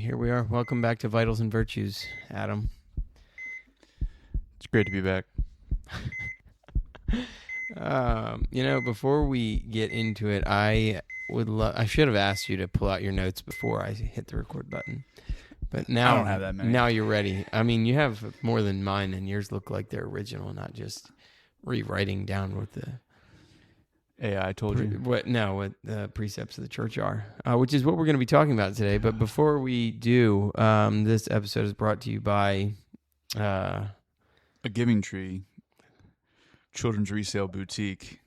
here we are. Welcome back to Vitals and Virtues, Adam. It's great to be back. Before we get into it, I should have asked you to pull out your notes before I hit the record button. But now I don't have that many. Now you're ready. I mean, you have more than mine, and yours look like they're original, not just rewriting down what the I told you. what the precepts of the church are, which is what we're going to be talking about today. But before we do, this episode is brought to you by A Giving Tree, Children's Resale Boutique.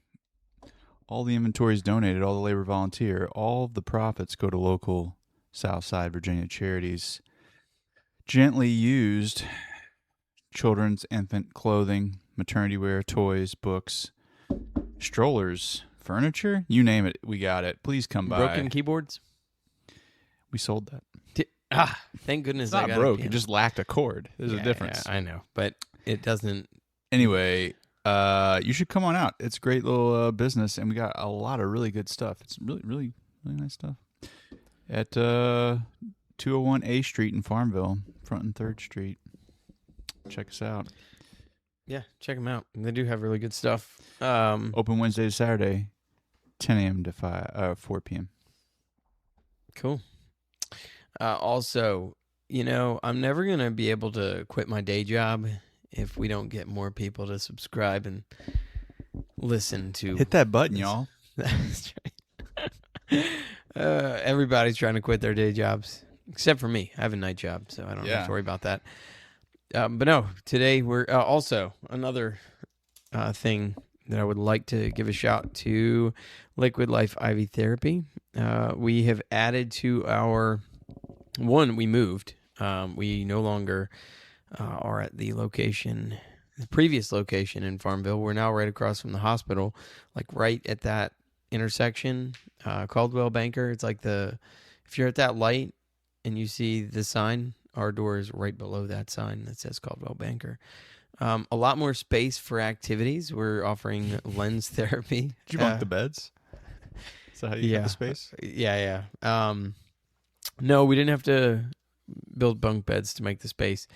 All the inventory is donated, all the labor volunteer, all of the profits go to local Southside Virginia charities. Gently used children's infant clothing, maternity wear, toys, books, strollers, furniture, you name it, we got it. Please come by. broken keyboards. We sold that. Thank goodness It's I not got broke. it. It just lacked a cord. There's a difference. Yeah, I know, but it doesn't. Anyway, you should come on out. It's a great little business, and we got a lot of really good stuff. It's really, really, really nice stuff. At 201 A Street in Farmville, Front and 3rd Street. Check us out. Yeah, check them out. They do have really good stuff. Open Wednesday to Saturday, 10 a.m. to 4 p.m. Cool. Also, I'm never going to be able to quit my day job if we don't get more people to subscribe and listen to. Hit that button, y'all. That's right. Everybody's trying to quit their day jobs, except for me. I have a night job, so I don't have to worry about that. But no, today we're also another thing that I would like to give a shout to Liquid Life IV Therapy. We have added to our we moved. We no longer are at the previous location in Farmville. We're now right across from the hospital, like right at that intersection, Caldwell Banker. It's like if you're at that light and you see the sign, our door is right below that sign that says Caldwell Banker. A lot more space for activities. We're offering lens therapy. Did you bunk the beds? Is that how you got the space? Yeah. No, we didn't have to build bunk beds to make the space.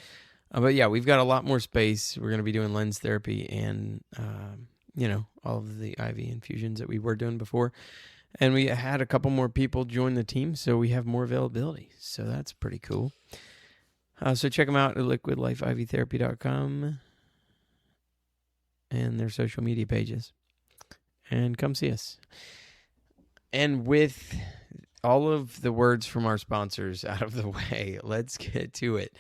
But yeah, we've got a lot more space. We're going to be doing lens therapy and, all of the IV infusions that we were doing before. And we had a couple more people join the team, so we have more availability. So that's pretty cool. So check them out at liquidlifeivtherapy.com and their social media pages. And come see us. And with all of the words from our sponsors out of the way, let's get to it.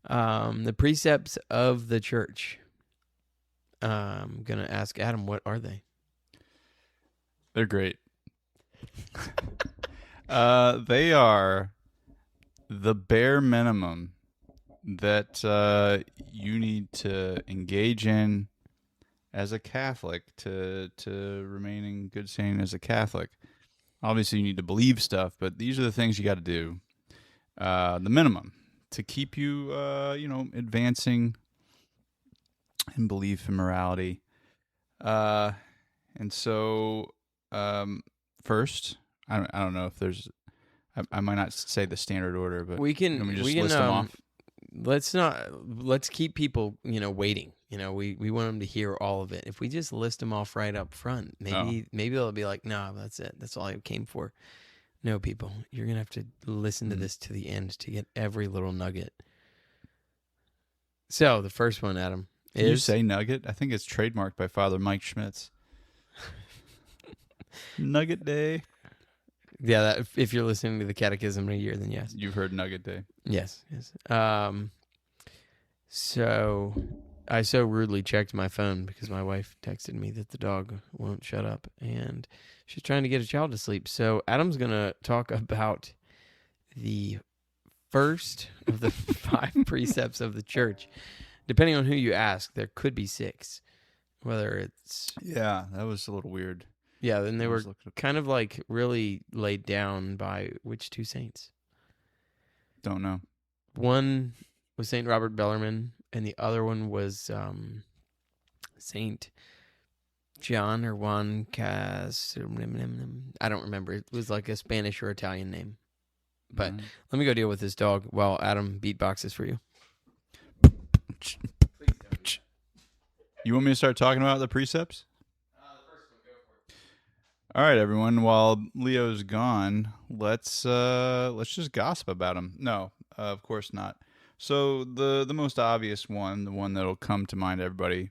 The precepts of the church. I'm going to ask Adam, what are they? They're great. They are the bare minimum that you need to engage in as a Catholic to remain in good standing as a Catholic. Obviously, you need to believe stuff, but these are the things you got to do. The minimum to keep you, advancing in belief and morality. And so, first, I don't know if there's. I might not say the standard order, but we can list them off. Let's keep people, waiting. We want them to hear all of it. If we just list them off right up front, maybe they'll be like, no, that's it. That's all I came for. No, people, you're going to have to listen to this to the end to get every little nugget. So the first one, Adam, Can you say nugget? I think it's trademarked by Father Mike Schmitz. Nugget Day. Yeah, if you're listening to the Catechism in a year, then yes. You've heard Nugget Day. Yes. So I so rudely checked my phone because my wife texted me that the dog won't shut up, and she's trying to get a child to sleep. So Adam's going to talk about the first of the 5 precepts of the church. Depending on who you ask, there could be 6. Whether it's... Yeah, that was a little weird. Yeah, then they were kind of like really laid down by which 2 saints? Don't know. One was St. Robert Bellarmine, and the other one was St. John or Juan Cas. I don't remember. It was like a Spanish or Italian name. But let me go deal with this dog while Adam beatboxes for you. You want me to start talking about the precepts? The first one, go for it. All right, everyone. While Leo's gone, let's just gossip about him. No, of course not. So the most obvious one, the one that'll come to mind to everybody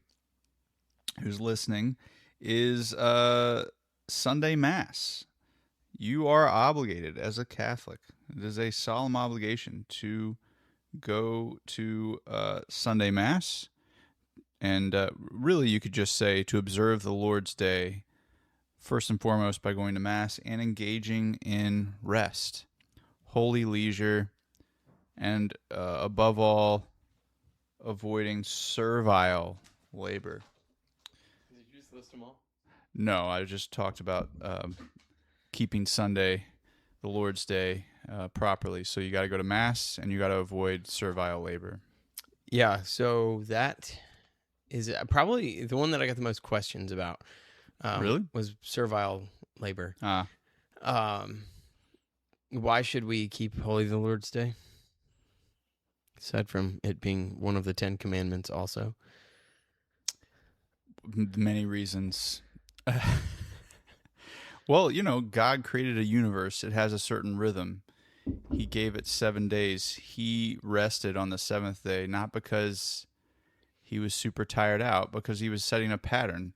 who's listening, is Sunday Mass. You are obligated as a Catholic. It is a solemn obligation to go to Sunday Mass. And really, you could just say to observe the Lord's Day, first and foremost, by going to Mass and engaging in rest, holy leisure, and above all, avoiding servile labor. Did you just list them all? No, I just talked about keeping Sunday, the Lord's Day, properly. So you got to go to Mass and you got to avoid servile labor. Yeah, so that is probably the one that I got the most questions about. Really? Was servile labor. Ah. Why should we keep holy the Lord's Day? Aside from it being one of the 10 Commandments also. Many reasons. Well, God created a universe. It has a certain rhythm. He gave it 7 days. He rested on the seventh day, not because he was super tired out, because he was setting a pattern.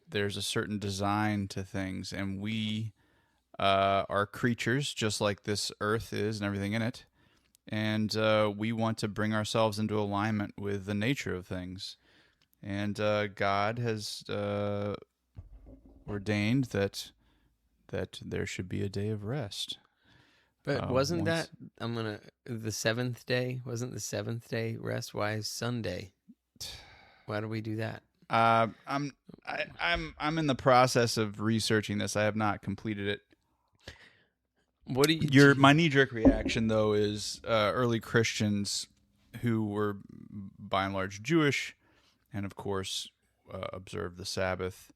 There's a certain design to things, and we are creatures just like this earth is and everything in it. And we want to bring ourselves into alignment with the nature of things. And God has ordained that there should be a day of rest. But wasn't that the seventh day? Wasn't the seventh day rest? Why is Sunday? Why do we do that? I'm in the process of researching this. I have not completed it. What do you? My knee-jerk reaction though is early Christians who were by and large Jewish, and of course observed the Sabbath,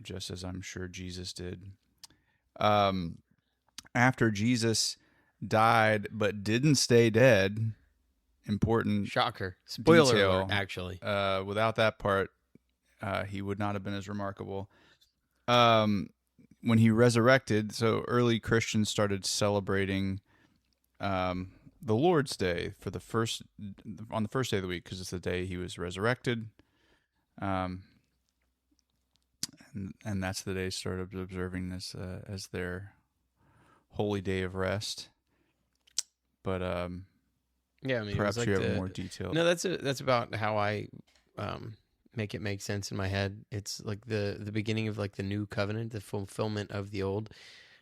just as I'm sure Jesus did. After Jesus died but didn't stay dead, important shocker, spoiler detail, alert, actually. Without that part, he would not have been as remarkable. When he resurrected, so early Christians started celebrating the Lord's Day on the first day of the week, because it's the day he was resurrected. And that's the day started observing this as their holy day of rest. But yeah, I mean, perhaps like you have more detail. No, that's about how I make it make sense in my head. It's like the beginning of like the new covenant, the fulfillment of the old.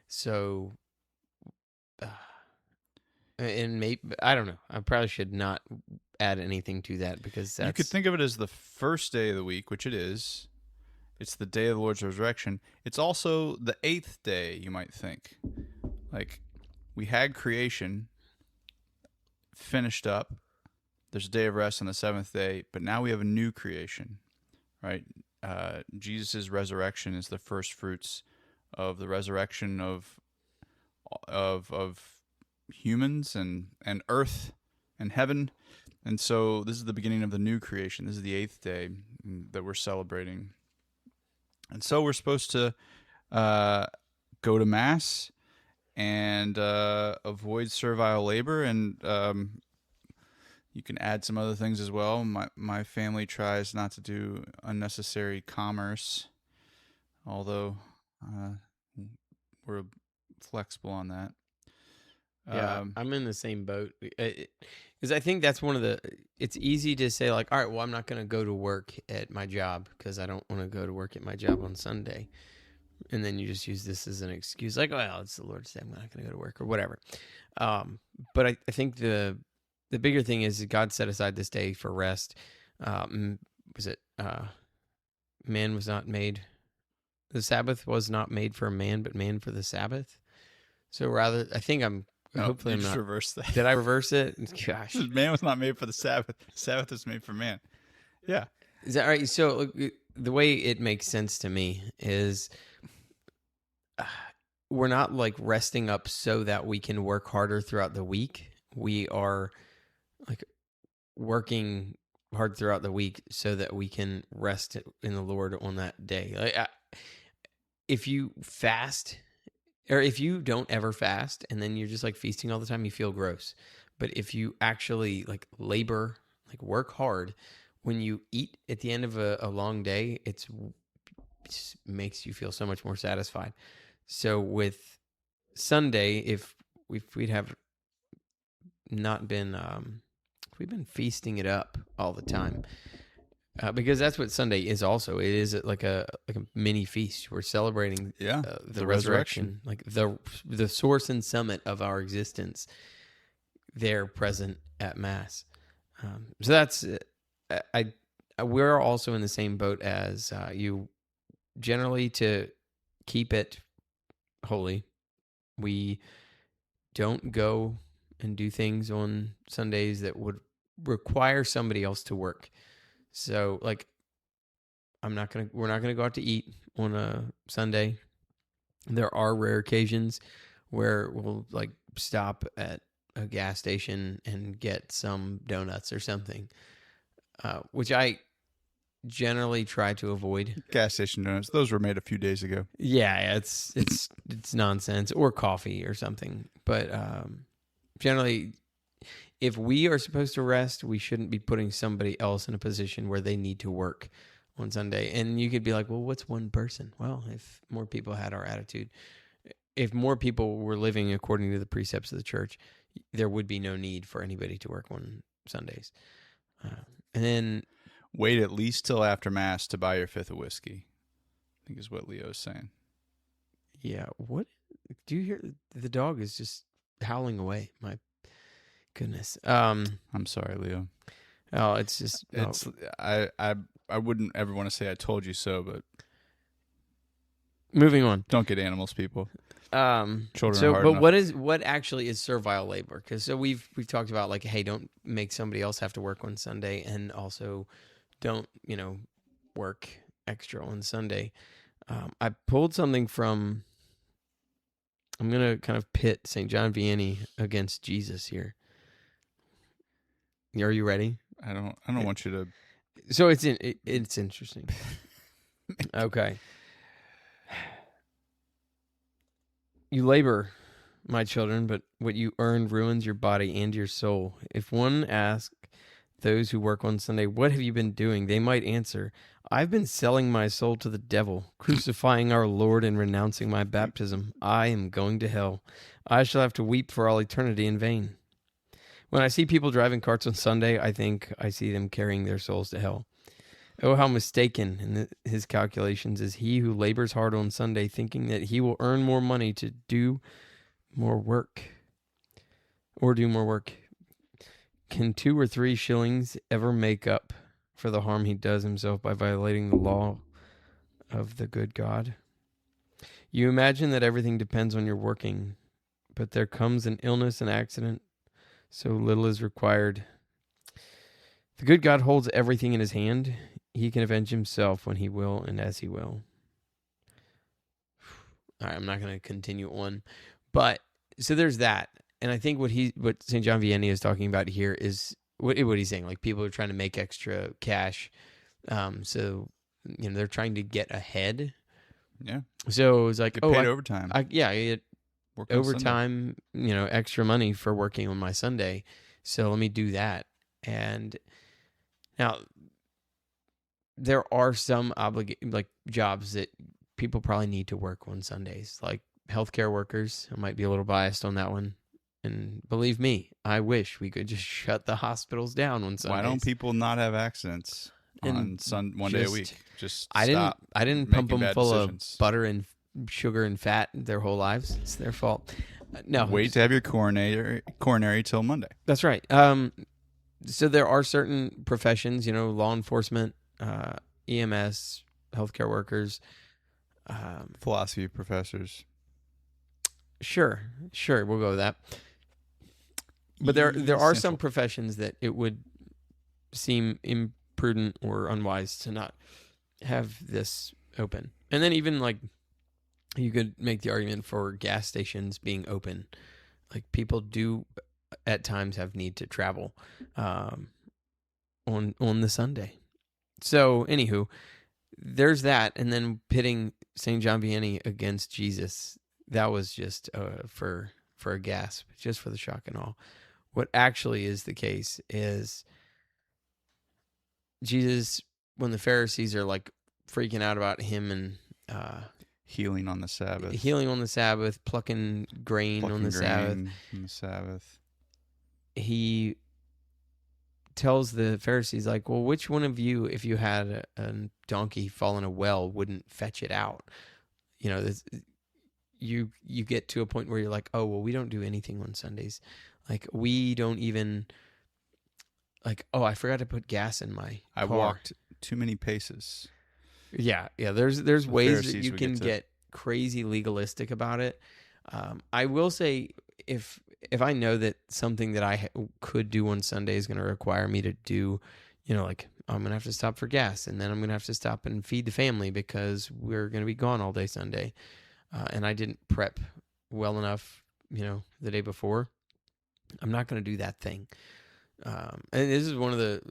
So, and maybe I don't know. I probably should not add anything to that, because that's... You could think of it as the first day of the week, which it is. It's the day of the Lord's resurrection. It's also the 8th day, you might think. Like, we had creation finished up. There's a day of rest on the 7th day, but now we have a new creation, right? Jesus' resurrection is the first fruits of the resurrection of humans and earth and heaven. And so this is the beginning of the new creation. This is the 8th day that we're celebrating. And so we're supposed to go to Mass and avoid servile labor, and you can add some other things as well. My family tries not to do unnecessary commerce, although we're flexible on that. Yeah, I'm in the same boat, because I think that's one of the... It's easy to say like, all right, well, I'm not going to go to work at my job because I don't want to go to work at my job on Sunday. And then you just use this as an excuse, like, well, it's the Lord's Day, I'm not going to go to work or whatever. But I think the bigger thing is that God set aside this day for rest. Man was not made... The Sabbath was not made for a man, but man for the Sabbath. So rather, I think I'm... No, hopefully I'm just not... reverse that. Did I reverse it? Gosh. Man was not made for the Sabbath. The Sabbath was made for man. Yeah. Is that right? So the way it makes sense to me is we're not like resting up so that we can work harder throughout the week. We are like working hard throughout the week so that we can rest in the Lord on that day. Like, if you fast, or if you don't ever fast and then you're just like feasting all the time, you feel gross. But if you actually like labor, like work hard, when you eat at the end of a long day, it makes you feel so much more satisfied. So with Sunday, if we'd have not been, we've been feasting it up all the time, because that's what Sunday is. Also, it is like a mini feast. We're celebrating the resurrection, like the source and summit of our existence. There present at Mass. So that's we're also in the same boat as you. Generally, to keep it holy, we don't go and do things on Sundays that would require somebody else to work. So, like, we're not gonna go out to eat on a Sunday. There are rare occasions where we'll like stop at a gas station and get some donuts or something, which I generally try to avoid. Gas station donuts; those were made a few days ago. Yeah, it's nonsense, or coffee or something. But generally, if we are supposed to rest, we shouldn't be putting somebody else in a position where they need to work on Sunday. And you could be like, well, what's one person? Well, if more people had our attitude, if more people were living according to the precepts of the church, there would be no need for anybody to work on Sundays. And then wait at least till after Mass to buy your fifth of whiskey, I think is what Leo's saying. Yeah. What do you hear? The dog is just howling away. My goodness. I'm sorry, Leo. Oh, it's just I wouldn't ever want to say I told you so, but moving on. Don't get animals, people. Children are hard enough. What actually is servile labor? Because so we've talked about like, hey, don't make somebody else have to work on Sunday, and also don't work extra on Sunday. I pulled something from. I'm gonna kind of pit St. John Vianney against Jesus here. Are you ready? I don't want you to. So it's interesting. Okay. You labor, my children, but what you earn ruins your body and your soul. If one asks those who work on Sunday, what have you been doing? They might answer, I've been selling my soul to the devil, crucifying our Lord and renouncing my baptism. I am going to hell. I shall have to weep for all eternity in vain. When I see people driving carts on Sunday, I think I see them carrying their souls to hell. Oh, how mistaken in his calculations is he who labors hard on Sunday, thinking that he will earn more money to do more work. Can 2 or 3 shillings ever make up for the harm he does himself by violating the law of the good God? You imagine that everything depends on your working, but there comes an illness and accident, so little is required. The good God holds everything in his hand. He can avenge himself when he will and as he will. All right, I'm not going to continue on. But, so there's that. And I think what St. John Vianney is talking about here is what he's saying. Like, people are trying to make extra cash. So, they're trying to get ahead. Yeah. So it was like, get paid overtime. I get overtime, extra money for working on my Sunday. So let me do that. And now, there are some jobs that people probably need to work on Sundays, like healthcare workers. I might be a little biased on that one. And believe me, I wish we could just shut the hospitals down on Sundays. Why don't people not have accidents on one day a week? Just I didn't pump them full of butter and sugar and fat their whole lives. It's their fault. No. Wait to have your coronary till Monday. That's right. So there are certain professions, law enforcement, EMS, healthcare workers, philosophy professors. Sure, we'll go with that. But there are some professions that it would seem imprudent or unwise to not have this open. And then even like you could make the argument for gas stations being open. Like people do at times have need to travel on the Sunday. So, anywho, there's that, and then pitting St. John Vianney against Jesus. That was just for a gasp, just for the shock and awe. What actually is the case is Jesus, when the Pharisees are like freaking out about him and healing on the Sabbath, plucking grain on the Sabbath, he tells the Pharisees, like, well, which one of you, if you had a donkey fall in a well, wouldn't fetch it out? You know, you get to a point where you're like, oh, well, we don't do anything on Sundays. Like, we don't even, like, oh, I forgot to put gas in my car. I walked too many paces. Yeah. There's ways that you can get crazy legalistic about it. I will say, if I know that something that I could do on Sunday is going to require me to do, like I'm going to have to stop for gas, and then I'm going to have to stop and feed the family because we're going to be gone all day Sunday, and I didn't prep well enough, the day before, I'm not going to do that thing. And this is one of the,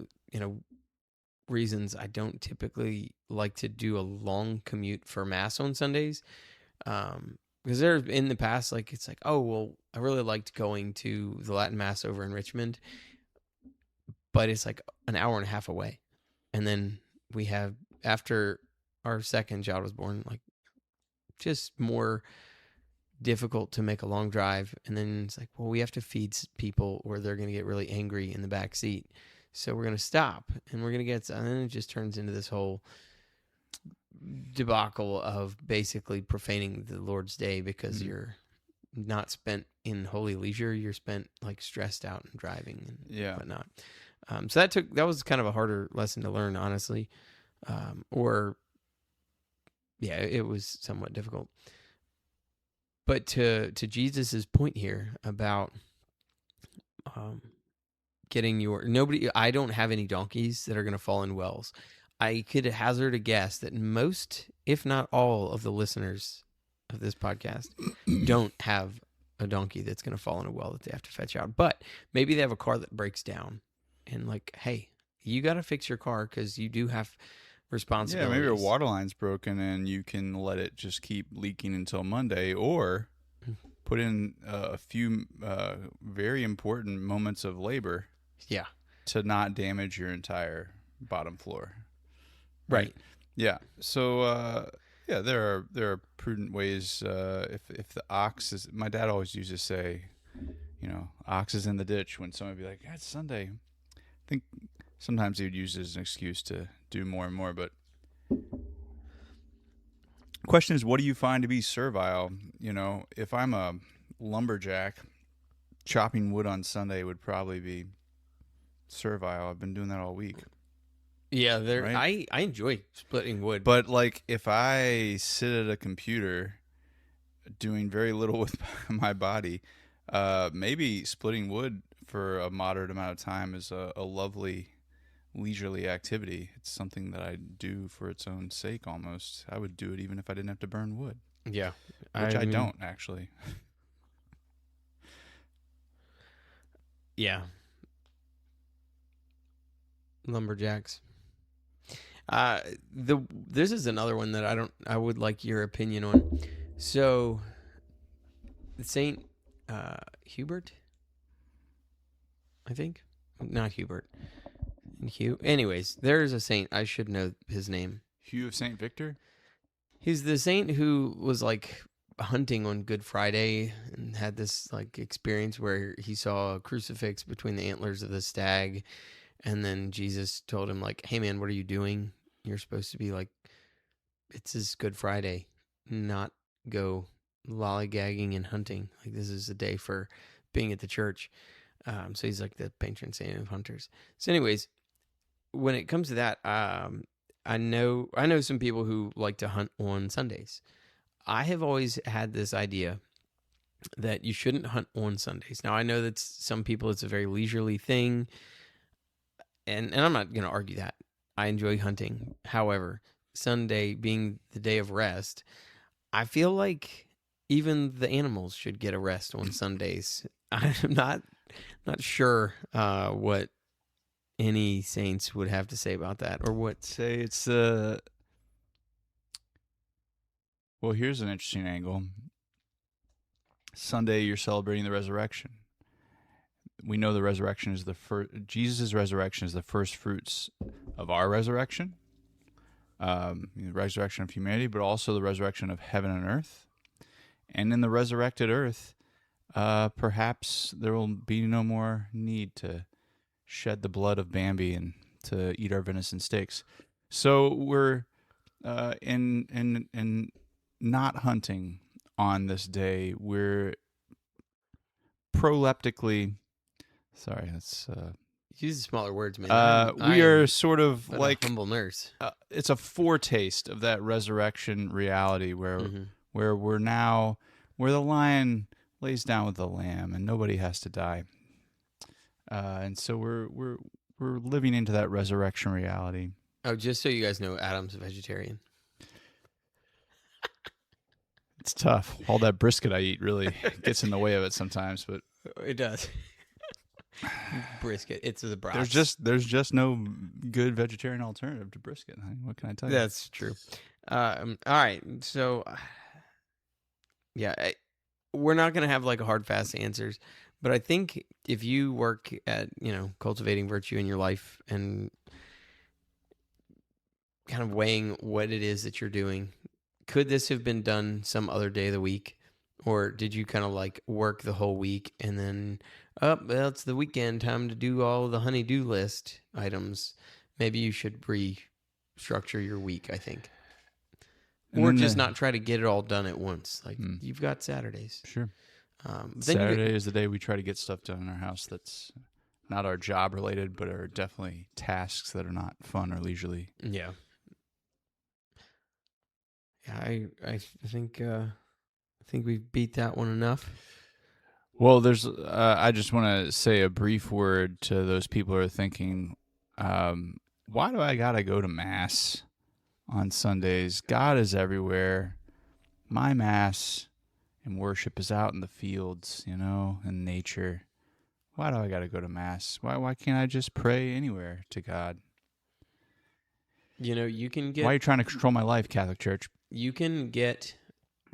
reasons I don't typically like to do a long commute for Mass on Sundays. Because there in the past, like, it's like, oh, well, I really liked going to the Latin Mass over in Richmond, but it's like an hour and a half away. And then we have, after our second child was born, like, just more difficult to make a long drive. And then it's like, well, we have to feed people or they're going to get really angry in the back seat. So we're going to stop and we're going to get, and then it just turns into this whole debacle of basically profaning the Lord's day because you're not spent in holy leisure. You're spent like stressed out and driving and whatnot. So that was kind of a harder lesson to learn, honestly. It was somewhat difficult. But to Jesus's point here about I don't have any donkeys that are going to fall in wells. I could hazard a guess that most, if not all, of the listeners of this podcast don't have a donkey that's going to fall in a well that they have to fetch out. But maybe they have a car that breaks down, and like, hey, you got to fix your car because you do have responsibilities. Yeah, maybe your water line's broken and you can let it just keep leaking until Monday, or put in a few very important moments of labor. Yeah, to not damage your entire bottom floor. Right. Yeah. So there are prudent ways. If the ox is, my dad always used to say, ox is in the ditch when someone would be like, yeah, it's Sunday. I think sometimes he would use it as an excuse to do more and more. But question is, what do you find to be servile? If I'm a lumberjack, chopping wood on Sunday would probably be servile. I've been doing that all week. Yeah, right? I enjoy splitting wood. But like if I sit at a computer doing very little with my body, maybe splitting wood for a moderate amount of time is a lovely leisurely activity. It's something that I do for its own sake almost. I would do it even if I didn't have to burn wood. Yeah. Which I don't actually. Yeah. Lumberjacks. This is another one that I would like your opinion on. So Saint Hubert, I think, not Hubert. Hugh. Anyways, there is a saint. I should know his name. Hugh of Saint Victor. He's the saint who was like hunting on Good Friday and had this like experience where he saw a crucifix between the antlers of the stag. And then Jesus told him, like, hey, man, what are you doing? You're supposed to be like, it's this Good Friday, not go lollygagging and hunting. Like, this is a day for being at the church. So he's like the patron saint of hunters. So anyways, when it comes to that, I know some people who like to hunt on Sundays. I have always had this idea that you shouldn't hunt on Sundays. Now, I know that some people, it's a very leisurely thing. And I'm not going to argue that. I enjoy hunting. However, Sunday being the day of rest, I feel like even the animals should get a rest on Sundays. I'm not sure what any saints would have to say about that, or what. Say it's well, here's an interesting angle. Sunday, you're celebrating the resurrection. We know the resurrection is the first. Jesus' resurrection is the first fruits of our resurrection, the resurrection of humanity, but also the resurrection of heaven and earth. And in the resurrected earth, perhaps there will be no more need to shed the blood of Bambi and to eat our venison steaks. So we're in not hunting on this day. We're proleptically. Sorry, that's. Use smaller words, man. We are sort of like a humble nurse. It's a foretaste of that resurrection reality where we're now, where the lion lays down with the lamb and nobody has to die, and so we're living into that resurrection reality. Oh, just so you guys know, Adam's a vegetarian. It's tough. All that brisket I eat really gets in the way of it sometimes, but it does. Brisket, it's the broth. There's just no good vegetarian alternative to brisket. What can I tell you? That's true. All right, so yeah, we're not gonna have like a hard fast answers, but I think if you work at cultivating virtue in your life and kind of weighing what it is that you're doing, could this have been done some other day of the week? Or did you kind of like work the whole week and then, well, it's the weekend, time to do all the honey-do list items. Maybe you should restructure your week, I think. Or just not try to get it all done at once. Like, you've got Saturdays. Sure. Saturday is the day we try to get stuff done in our house that's not our job related, but are definitely tasks that are not fun or leisurely. Yeah. Yeah, I think we've beat that one enough. Well, there's. I just want to say a brief word to those people who are thinking, why do I gotta go to Mass on Sundays? God is everywhere. My Mass and worship is out in the fields, in nature. Why do I gotta go to Mass? Why can't I just pray anywhere to God? You can get. Why are you trying to control my life, Catholic Church? You can get.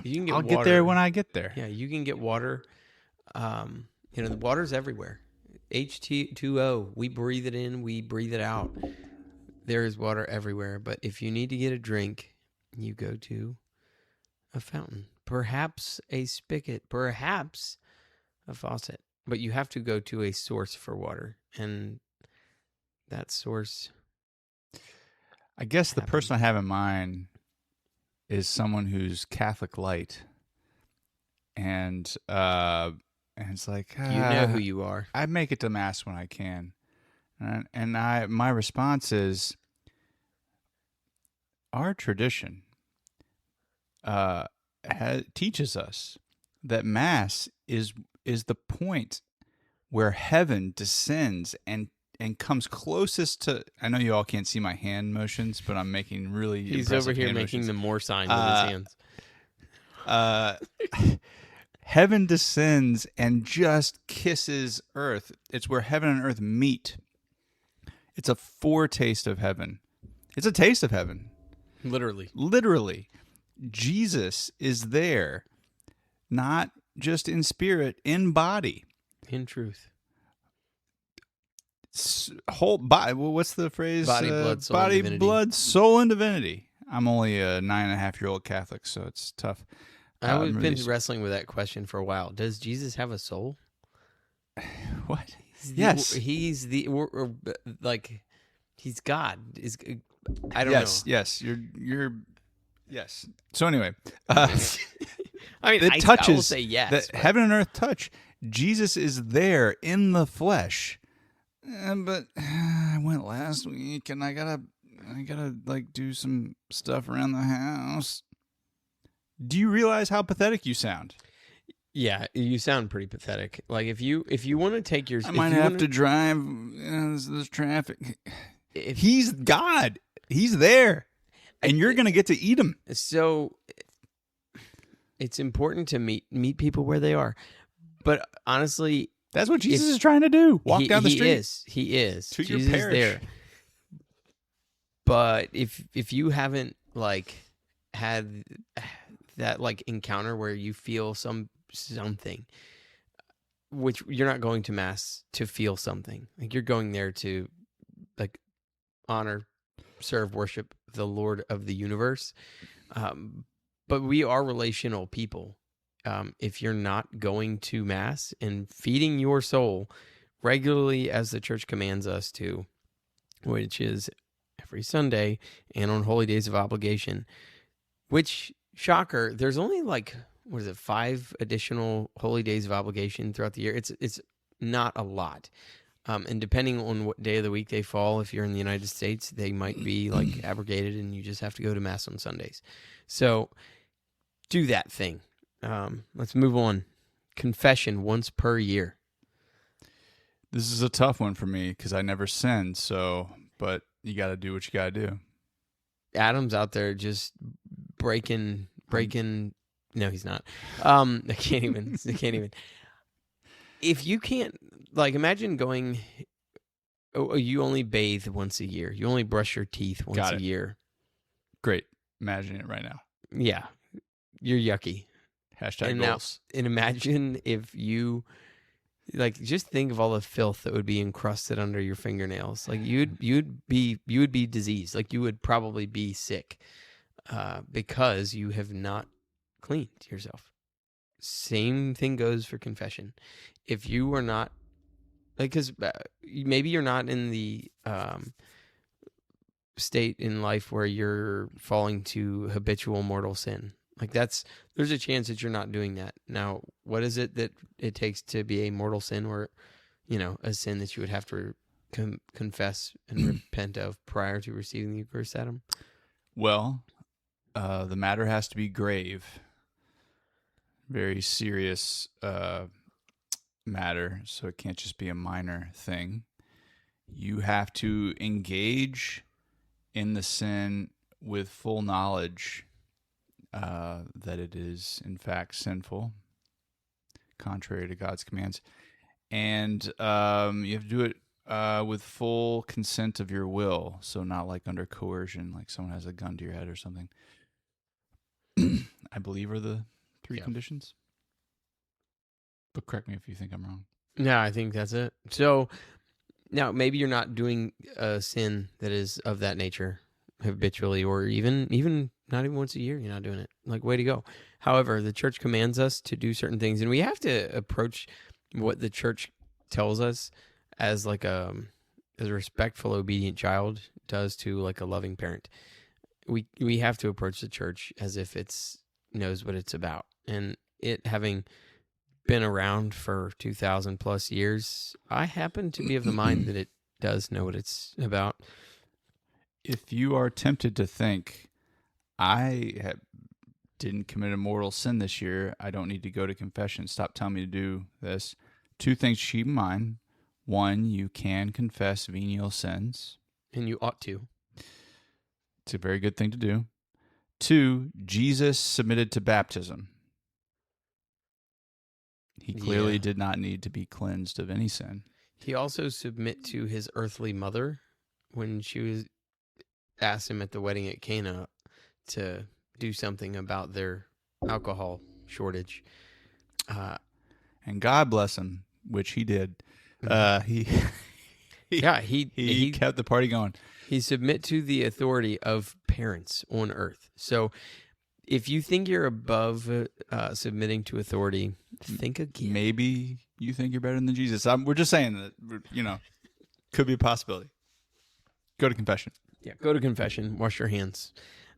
I'll water. get there when I get there. Yeah, you can get water. The water's everywhere. H2O. We breathe it in. We breathe it out. There is water everywhere. But if you need to get a drink, you go to a fountain, perhaps a spigot, perhaps a faucet. But you have to go to a source for water, and that source. I guess the person I have in mind is someone who's Catholic light, and it's like you know who you are. I make it to Mass when I can, and my response is our tradition teaches us that Mass is the point where heaven descends and comes closest to. I know you all can't see my hand motions, but I'm making really. He's over here making the more sign with his hands. Heaven descends and just kisses earth. It's where heaven and earth meet. It's a foretaste of heaven. It's a taste of heaven. Literally. Jesus is there, not just in spirit, in body. In truth. Whole body. What's the phrase? Body, blood, soul, body, and divinity. Blood, soul, and divinity. I'm only a 9.5-year-old Catholic, so it's tough. I've been wrestling with that question for a while. Does Jesus have a soul? What? Yes. He's God. I don't know. Yes. You're. Yes. So anyway, I mean, it touches. I will say yes. Heaven and earth touch. Jesus is there in the flesh. But I went last week, and I gotta like do some stuff around the house. Do you realize how pathetic you sound? Yeah, you sound pretty pathetic. Like if you want to take your, I might have to drive. There's traffic. He's God. He's there, and you're gonna get to eat him. So it's important to meet people where they are. But honestly, that's what Jesus is trying to do. Walk down the street. He is. To Jesus your parish. is there. But if you haven't like had that like encounter where you feel something, which you're not going to mass to feel something. Like you're going there to like honor, serve, worship the Lord of the universe. But we are relational people. If you're not going to mass and feeding your soul regularly as the church commands us to, which is every Sunday and on holy days of obligation, which, shocker, there's only like, 5 additional holy days of obligation throughout the year. It's not a lot. And depending on what day of the week they fall, if you're in the United States, they might be like abrogated and you just have to go to mass on Sundays. So do that thing. Let's move on. Confession once per year. This is a tough one for me because I never sin. But you got to do what you got to do. Adam's out there just breaking. No, he's not. I can't even. If you can't, like, imagine going. Oh, you only bathe once a year. You only brush your teeth once a year. Great. Imagine it right now. Yeah, you're yucky. Hashtag and goals. And imagine if you, like, just think of all the filth that would be encrusted under your fingernails. Like you'd be diseased. Like you would probably be sick, because you have not cleaned yourself. Same thing goes for confession. If you are not, like, because maybe you're not in the state in life where you're falling to habitual mortal sin. Like there's a chance that you're not doing that. Now, what is it that it takes to be a mortal sin, or, a sin that you would have to confess and repent of prior to receiving the Eucharist, Adam? Well, the matter has to be grave. Very serious matter, so it can't just be a minor thing. You have to engage in the sin with full knowledge that it is in fact sinful, contrary to God's commands, and you have to do it with full consent of your will, so not like under coercion, like someone has a gun to your head or something. I believe are the 3 conditions, but correct me if you think I'm wrong. No, I think that's it. So now maybe you're not doing a sin that is of that nature habitually, or even not even once a year, you're not doing it. Like, way to go. However, the church commands us to do certain things, and we have to approach what the church tells us as like as a respectful, obedient child does to like a loving parent. We have to approach the church as if it's knows what it's about, and it having been around for 2,000 plus years, I happen to be of the mind that it does know what it's about. If you are tempted to think, I didn't commit a mortal sin this year, I don't need to go to confession, stop telling me to do this, 2 things to keep in mind. 1, you can confess venial sins. And you ought to. It's a very good thing to do. 2, Jesus submitted to baptism. He clearly did not need to be cleansed of any sin. He also submit to his earthly mother when she was asked him at the wedding at Cana to do something about their alcohol shortage. And God bless him, which he did. He kept the party going. He submit to the authority of parents on earth. So if you think you're above submitting to authority, think again. Maybe you think you're better than Jesus. We're just saying that, could be a possibility. Go to confession. Yeah, go to confession. Wash your hands.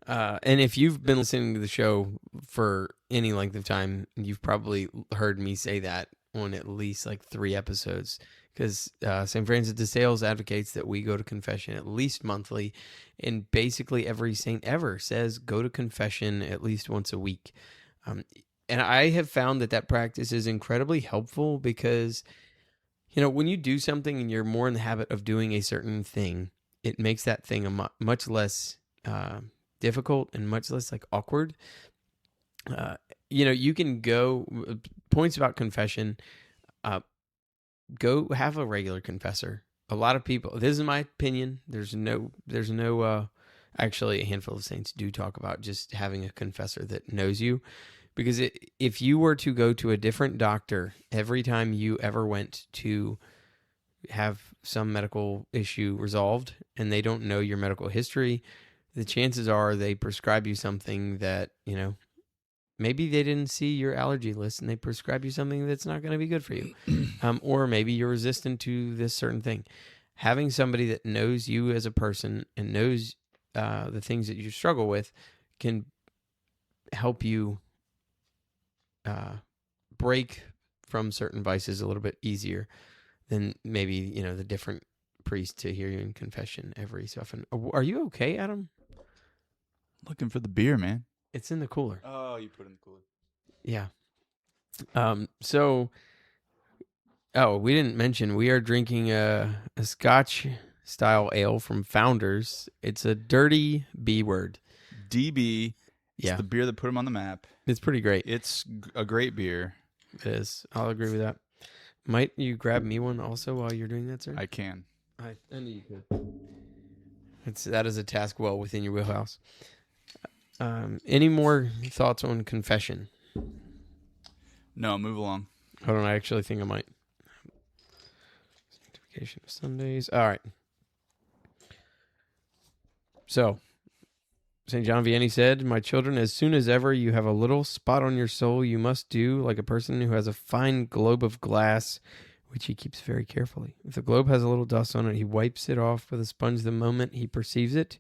And if you've been listening to the show for any length of time, you've probably heard me say that on at least like 3 episodes, because St. Francis de Sales advocates that we go to confession at least monthly, and basically every saint ever says go to confession at least once a week. And I have found that practice is incredibly helpful because, when you do something and you're more in the habit of doing a certain thing, it makes that thing much less difficult and much less like awkward. you can go points about confession. Go have a regular confessor. A lot of people, this is my opinion. There's no, actually a handful of saints do talk about just having a confessor that knows you. Because if you were to go to a different doctor every time you ever went to have some medical issue resolved and they don't know your medical history, the chances are they prescribe you something that, maybe they didn't see your allergy list and they prescribe you something that's not going to be good for you. Or maybe you're resistant to this certain thing. Having somebody that knows you as a person and knows the things that you struggle with can help you break from certain vices a little bit easier than maybe, the different priest to hear you in confession every so often. Are you okay, Adam? Looking for the beer, man. It's in the cooler. Oh, you put it in the cooler. Yeah. We didn't mention we are drinking a Scotch style ale from Founders. It's a dirty B word. DB. It's Yeah. the beer that put them on the map. It's pretty great. It's a great beer. It is. I'll agree with that. Might you grab me one also while you're doing that, sir? I can. I knew you could. That is a task well within your wheelhouse. Any more thoughts on confession? No, move along. Hold on, I actually think I might. Sanctification of Sundays. All right. So, St. John Vianney said, "My children, as soon as ever you have a little spot on your soul, you must do like a person who has a fine globe of glass, which he keeps very carefully. If the globe has a little dust on it, he wipes it off with a sponge the moment he perceives it,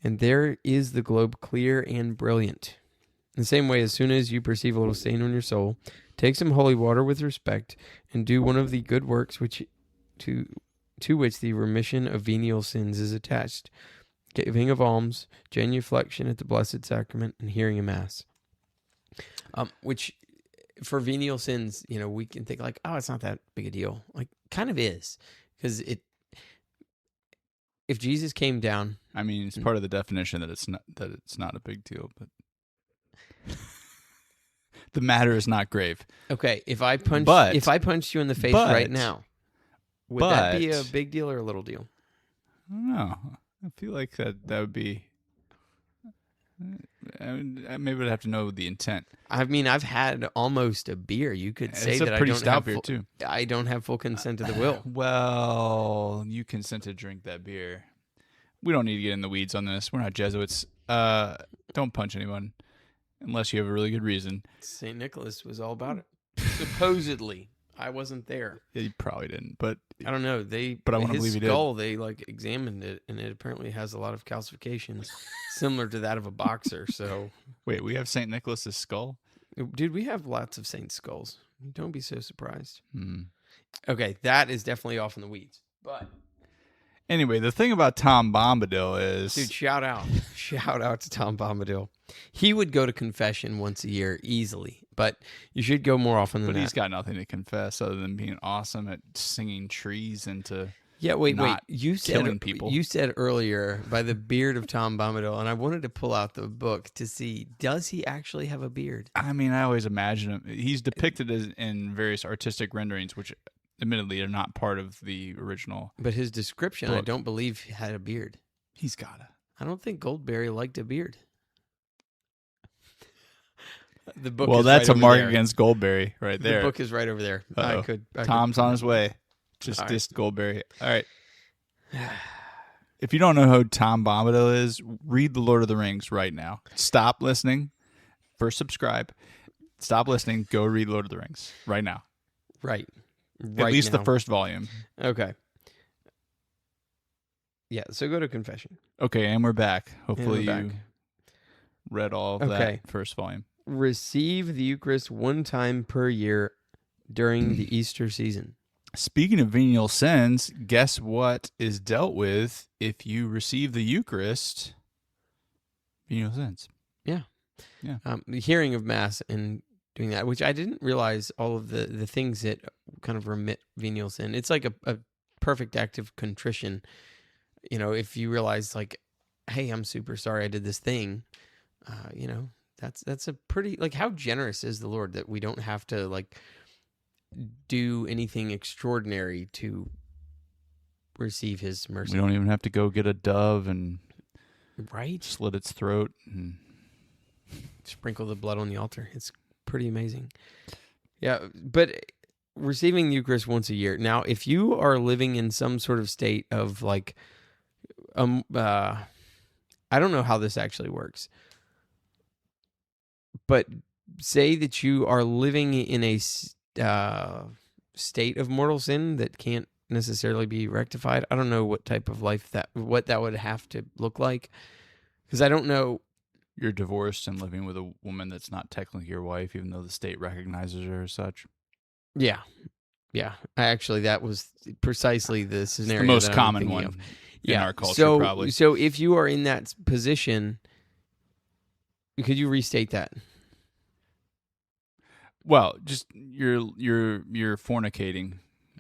and there is the globe clear and brilliant. In the same way, as soon as you perceive a little stain on your soul, take some holy water with respect, and do one of the good works to which the remission of venial sins is attached, giving of alms, genuflection at the Blessed Sacrament, and hearing a Mass." Which, for venial sins, we can think like, oh, it's not that big a deal. Like, kind of is. Because if Jesus came down... I mean, it's part of the definition that it's not a big deal, but... The matter is not grave. Okay, if I punched you in the face right now, would that be a big deal or a little deal? I don't know. I feel like that would be... maybe I'd have to know the intent. I mean, I've had almost a beer. You could say it's that a pretty stout beer too. I don't have full consent to the will. Well, you consent to drink that beer. We don't need to get in the weeds on this. We're not Jesuits. Don't punch anyone unless you have a really good reason. St. Nicholas was all about it. Supposedly. I wasn't there. He probably didn't, but I don't know. But I want to believe he did. His skull, they examined it, and it apparently has a lot of calcifications, similar to that of a boxer. So, wait, we have St. Nicholas's skull? Dude, we have lots of saint skulls. Don't be so surprised. Hmm. Okay, that is definitely off in the weeds. But anyway, the thing about Tom Bombadil is... Dude, shout out to Tom Bombadil. He would go to confession once a year easily, but you should go more often than that. But he's got nothing to confess other than being awesome at singing trees into wait. You said killing people. You said earlier by the beard of Tom Bombadil, and I wanted to pull out the book to see, does he actually have a beard? I mean, I always imagine him. He's depicted as in various artistic renderings, which admittedly are not part of the original. But his description, book. I don't believe he had a beard. He's gotta. I don't think Goldberry liked a beard. The book. Well, is that's right a mark there. against Goldberry right there. The book is right over there. Uh-oh. I could Tom's on his way. Just All dissed Goldberry. All right. If you don't know who Tom Bombadil is, read The Lord of the Rings right now. Stop listening. First, subscribe. Stop listening. Go read Lord of the Rings right now. Right. At least now. the first volume. Okay. Yeah, so go to confession. Okay, and we're back. Hopefully we're you back. read all of Okay. that first volume. Receive the Eucharist one time per year during the Easter season. Speaking of venial sins, guess what is dealt with if you receive the Eucharist? Venial sins. Yeah. Yeah. The hearing of Mass and doing that, which I didn't realize all of the things that kind of remit venial sin. It's like a perfect act of contrition. If you realize, like, hey, I'm super sorry I did this thing, That's a pretty, like, how generous is the Lord that we don't have to like do anything extraordinary to receive his mercy. We don't even have to go get a dove and right slit its throat and sprinkle the blood on the altar. It's pretty amazing. Yeah, but receiving the Eucharist once a year. Now, if you are living in some sort of state of like I don't know how this actually works. But say that you are living in a state of mortal sin that can't necessarily be rectified. I don't know what type of life what that would have to look like, because I don't know. You're divorced and living with a woman that's not technically your wife, even though the state recognizes her as such. Yeah. Actually, that was precisely the scenario. It's the most common one in our culture, probably. So if you are in that position, could you restate that? Well, just you're fornicating.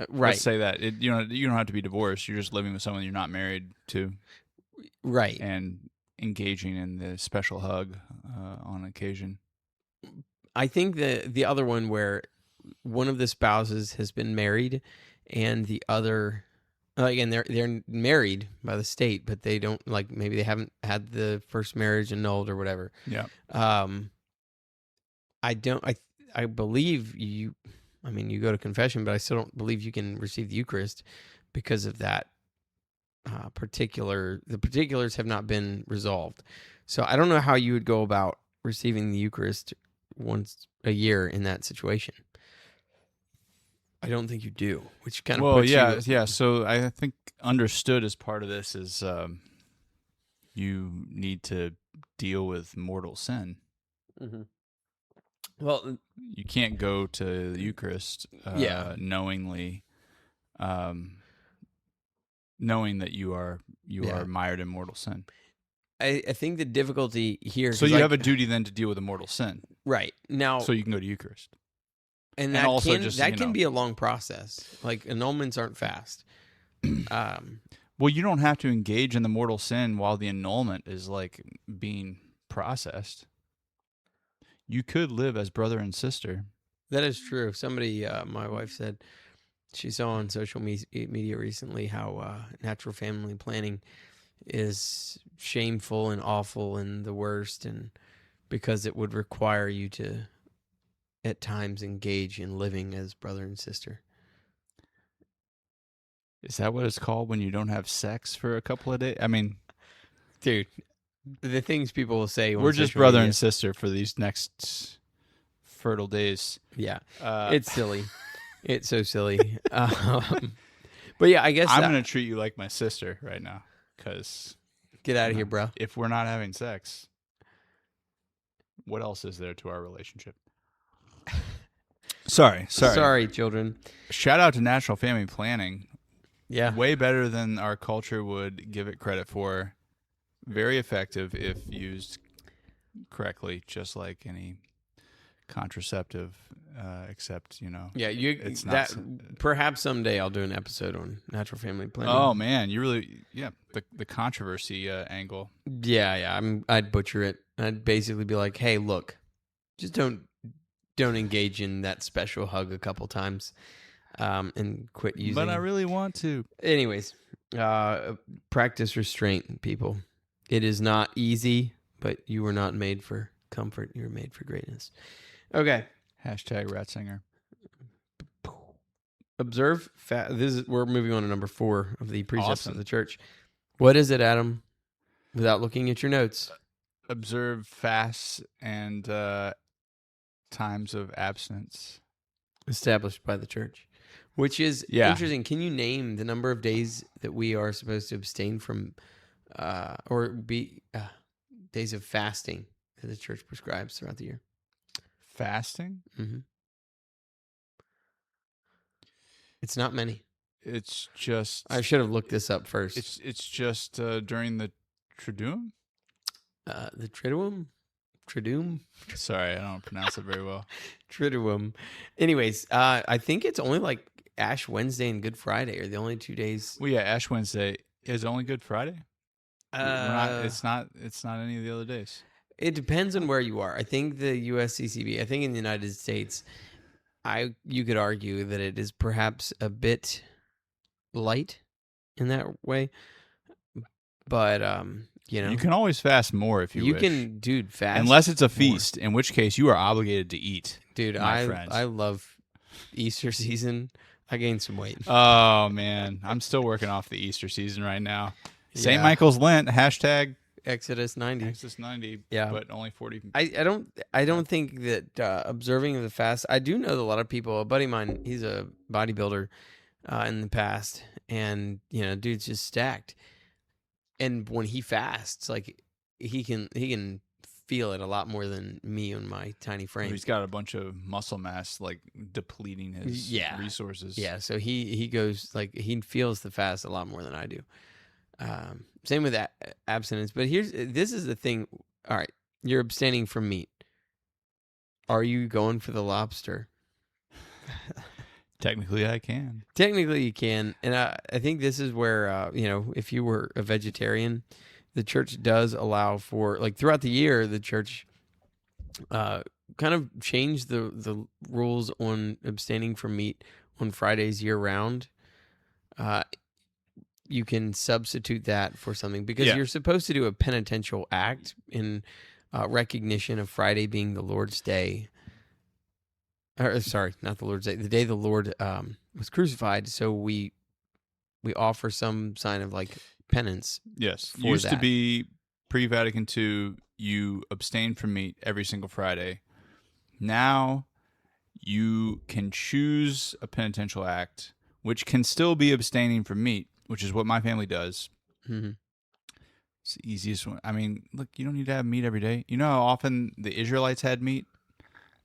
Right. Let's say that. You don't have to be divorced. You're just living with someone you're not married to. Right. And engaging in the special hug on occasion. I think the other one where one of the spouses has been married and the other, again, they're married by the state, but they don't, like, maybe they haven't had the first marriage annulled or whatever. Yeah. I believe you, I mean, you go to confession, but I still don't believe you can receive the Eucharist because of that the particulars have not been resolved. So I don't know how you would go about receiving the Eucharist once a year in that situation. I don't think you do, which kind of puts you... yeah. So I think understood as part of this is you need to deal with mortal sin. Mm-hmm. Well, you can't go to the Eucharist knowingly, knowing that you are mired in mortal sin. I think the difficulty here... So you have a duty then to deal with a mortal sin. Right. Now... So you can go to Eucharist. And that also can be a long process. Like, annulments aren't fast. Well, you don't have to engage in the mortal sin while the annulment is, like, being processed. You could live as brother and sister. That is true. Somebody, my wife said, she saw on social media recently how natural family planning is shameful and awful and the worst, and because it would require you to, at times, engage in living as brother and sister. Is that what it's called when you don't have sex for a couple of days? I mean, dude, the things people will say. We're just brother and sister for these next fertile days. Yeah, it's silly. It's so silly. But yeah, I guess I'm going to treat you like my sister right now, because get out of here, bro. If we're not having sex, what else is there to our relationship? Sorry, children. Shout out to natural family planning. Yeah, way better than our culture would give it credit for. Very effective if used correctly, just like any contraceptive, except, Yeah, it's not. Perhaps someday I'll do an episode on natural family planning. Oh man, you really, the controversy angle. Yeah, I'd butcher it. I'd basically be like, hey, look, just don't engage in that special hug a couple times, and quit using. But I really want to. Anyways, practice restraint, people. It is not easy, but you were not made for comfort. You were made for greatness. Okay. Hashtag Ratzinger. Observe. We're moving on to number 4 of the precepts of the church. What is it, Adam? Without looking at your notes. Observe fasts and times of abstinence established by the church, which is interesting. Can you name the number of days that we are supposed to abstain from, or be days of fasting that the church prescribes throughout the year? Fasting? Mm-hmm. It's not many. It's just... I should have looked this up first. It's just during the Triduum? The Triduum? Triduum? Sorry, I don't pronounce it very well. Triduum. Anyways, I think it's only like Ash Wednesday and Good Friday are the only 2 days. Well, yeah, Ash Wednesday is only Good Friday. It's not any of the other days. It depends on where you are. I think the USCCB, I think in the United States, you could argue that it is perhaps a bit light in that way. But you can always fast more if you wish. Can, dude, fast. Unless it's a feast, in which case you are obligated to eat. Dude, I love Easter season. I gained some weight. Oh man, I'm still working off the Easter season right now. St. Michael's Lent, hashtag Exodus 90. Exodus 90, yeah. But only 40. I don't think that observing the fast, I do know that a lot of people, a buddy of mine, he's a bodybuilder in the past, and, dude's just stacked. And when he fasts, like, he can feel it a lot more than me on my tiny frame. He's got a bunch of muscle mass, like, depleting his resources. Yeah, so he goes, like, he feels the fast a lot more than I do. Same with abstinence. But this is the thing. All right, you're abstaining from meat. Are you going for the lobster? Technically, I can. Technically, you can. And I think this is where, if you were a vegetarian, the church does allow for, like, throughout the year, the church kind of changed the rules on abstaining from meat on Fridays year round. You can substitute that for something because you're supposed to do a penitential act in recognition of Friday being the Lord's Day. Or, sorry, not the Lord's Day. The day the Lord was crucified. So we offer some sign of, like, penance. Yes. Used to be pre-Vatican II, you abstain from meat every single Friday. Now you can choose a penitential act, which can still be abstaining from meat, which is what my family does. Mm-hmm. It's the easiest one. I mean, look, you don't need to have meat every day. You know how often the Israelites had meat?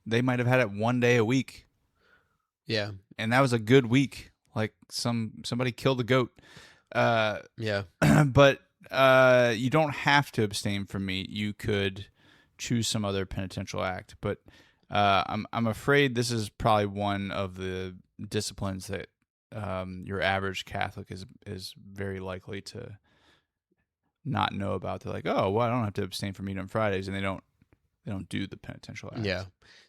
They might have had it one day a week. Yeah. And that was a good week. Like somebody killed a goat. Yeah. But you don't have to abstain from meat. You could choose some other penitential act. But I'm afraid this is probably one of the disciplines that your average Catholic is very likely to not know about. They're like, oh, well, I don't have to abstain from meat on Fridays, and they don't do the penitential acts. Yeah.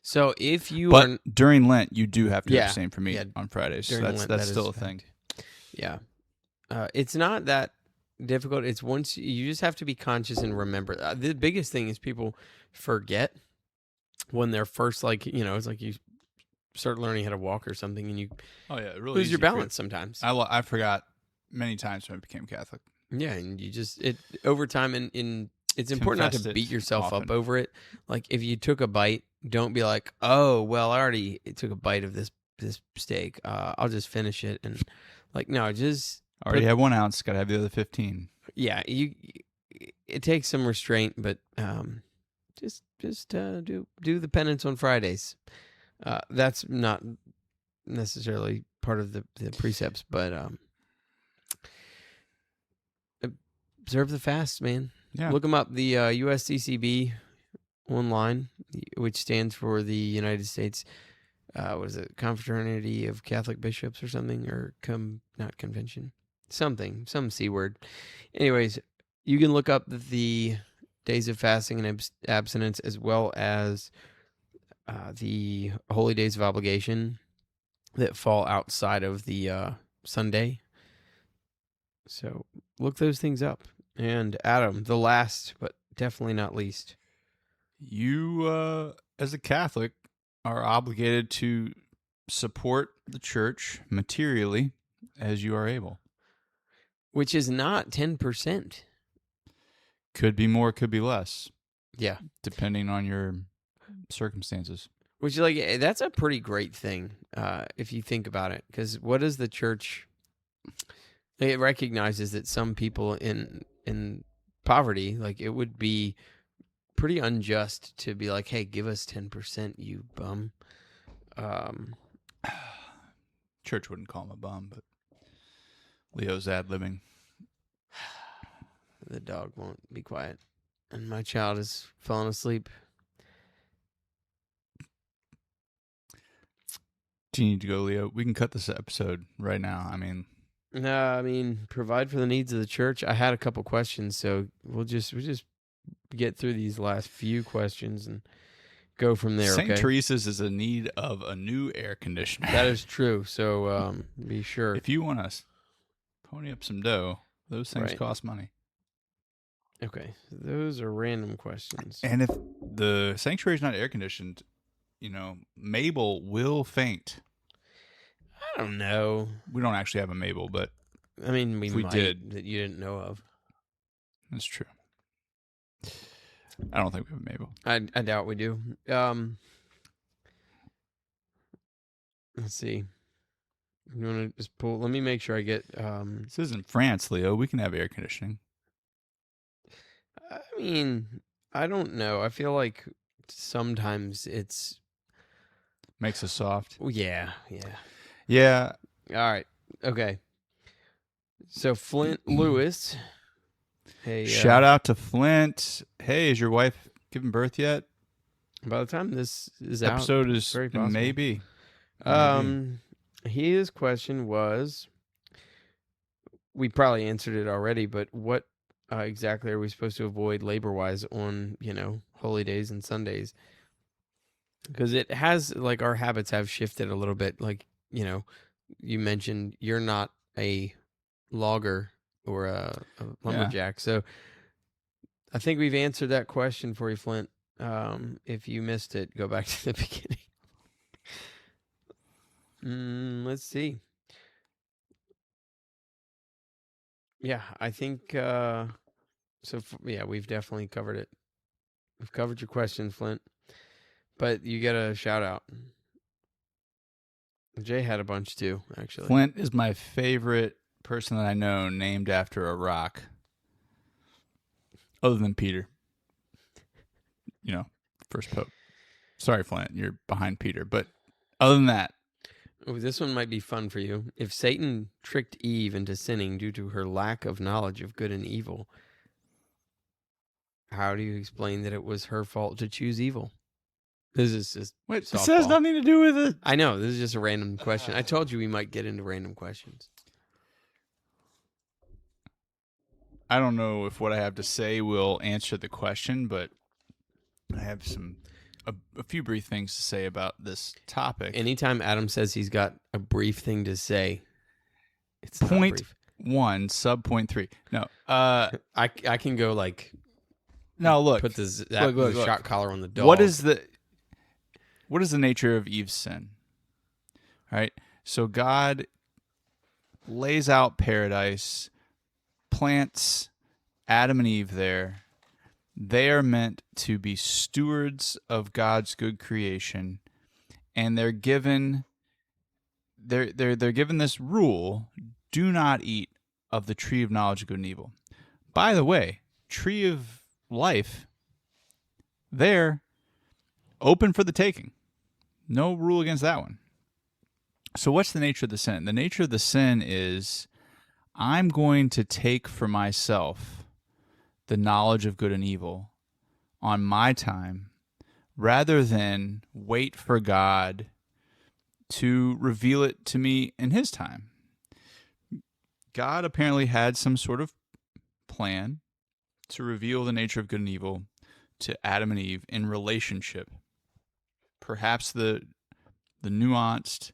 So if you during Lent, you do have to abstain from meat on Fridays. So that's still a thing. Yeah. It's not that difficult. It's once you just have to be conscious and remember. The biggest thing is people forget when they're first, like, it's like you start learning how to walk or something, and you really lose your balance sometimes. I forgot many times when I became Catholic. Yeah, and you just over time, and it's important not to beat yourself up over it. Like, if you took a bite, don't be like, oh, well, I already took a bite of this steak. I'll just finish it, and, like, no, just already have 1 ounce. Got to have the other 15. Yeah, it takes some restraint, but just do the penance on Fridays. That's not necessarily part of the precepts, but observe the fast, man. Yeah. Look them up. The USCCB online, which stands for the United States, what is it, Confraternity of Catholic Bishops or something, or not convention, something, some C word. Anyways, you can look up the days of fasting and abstinence, as well as the holy days of obligation that fall outside of the Sunday. So look those things up. And Adam, the last but definitely not least. You, as a Catholic, are obligated to support the church materially as you are able. Which is not 10%. Could be more, could be less. Yeah. Depending on your circumstances. Which, like, that's a pretty great thing, if you think about it. Because what does the church... It recognizes that some people in poverty, like, it would be pretty unjust to be like, hey, give us 10%, you bum. Church wouldn't call him a bum, but Leo's ad-libbing. The dog won't be quiet, and my child is falling asleep. Do you need to go, Leo? We can cut this episode right now. No, provide for the needs of the church. I had a couple questions, so we'll just get through these last few questions and go from there. St. Okay? Teresa's is in need of a new air conditioner. That is true. So be sure. If you want to pony up some dough, those things cost money. Okay, so those are random questions. And if the sanctuary is not air conditioned, Mabel will faint. I don't know. We don't actually have a Mabel, but I mean, we might, did that you didn't know of. That's true. I don't think we have a Mabel. I doubt we do. Let's see. You want to just pull? Let me make sure I get. This isn't France, Leo. We can have air conditioning. I mean, I don't know. I feel like sometimes it's makes us soft. Yeah. All right. Okay. So Flint Lewis. Hey, shout out to Flint. Hey, is your wife giving birth yet? By the time this is episode out, is very possible. Maybe. His question was, we probably answered it already, but what exactly are we supposed to avoid labor-wise on, holy days and Sundays? Because it has, our habits have shifted a little bit. You mentioned you're not a logger or a lumberjack. So I think we've answered that question for you, Flint. If you missed it, go back to the beginning. Let's see. Yeah, I think... we've definitely covered it. We've covered your question, Flint. But you get a shout out. Jay had a bunch too, actually. Flint is my favorite person that I know named after a rock. Other than Peter. First pope. Sorry, Flint, you're behind Peter. But other than that. Oh, this one might be fun for you. If Satan tricked Eve into sinning due to her lack of knowledge of good and evil, how do you explain that it was her fault to choose evil? This is just Wait, softball. This has nothing to do with it. I know. This is just a random question. I told you we might get into random questions. I don't know if what I have to say will answer the question, but I have a few brief things to say about this topic. Anytime Adam says he's got a brief thing to say, it's point not brief. 1, sub point 3. No, I can go no, look. Put the shot collar on the dog. What is the nature of Eve's sin? All right. So God lays out paradise, plants Adam and Eve there. They are meant to be stewards of God's good creation, and they're given this rule: do not eat of the tree of knowledge of good and evil. By the way, tree of life, they're open for the taking. No rule against that one. So what's the nature of the sin? The nature of the sin is I'm going to take for myself the knowledge of good and evil on my time rather than wait for God to reveal it to me in his time. God apparently had some sort of plan to reveal the nature of good and evil to Adam and Eve in relationship. Perhaps the nuanced,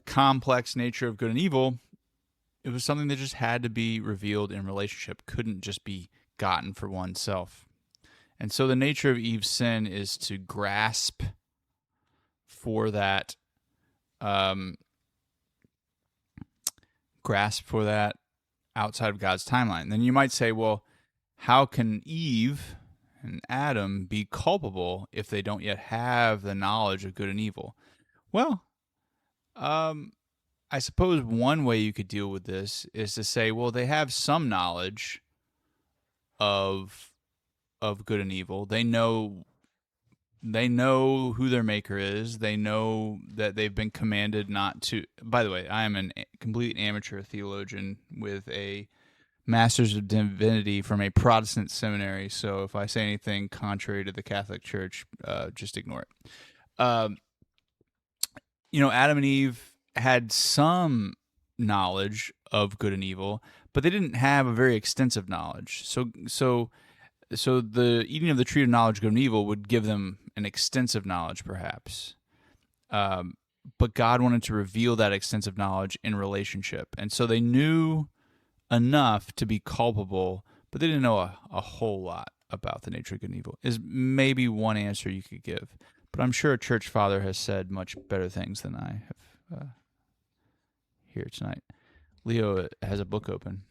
complex nature of good and evil, it was something that just had to be revealed in relationship, couldn't just be gotten for oneself. And so the nature of Eve's sin is to grasp for that, outside of God's timeline. Then you might say, well, how can Eve and Adam be culpable if they don't yet have the knowledge of good and evil? Well, I suppose one way you could deal with this is to say, well, they have some knowledge of good and evil. They know who their maker is. They know that they've been commanded not to. By the way, I am a complete amateur theologian with a Master's of Divinity from a Protestant seminary. So if I say anything contrary to the Catholic Church, just ignore it. Adam and Eve had some knowledge of good and evil, but they didn't have a very extensive knowledge. So the eating of the tree of knowledge of good and evil would give them an extensive knowledge, perhaps. But God wanted to reveal that extensive knowledge in relationship. And so they knew enough to be culpable, but they didn't know a whole lot about the nature of good and evil, is maybe one answer you could give. But I'm sure a church father has said much better things than I have here tonight. Leo has a book open.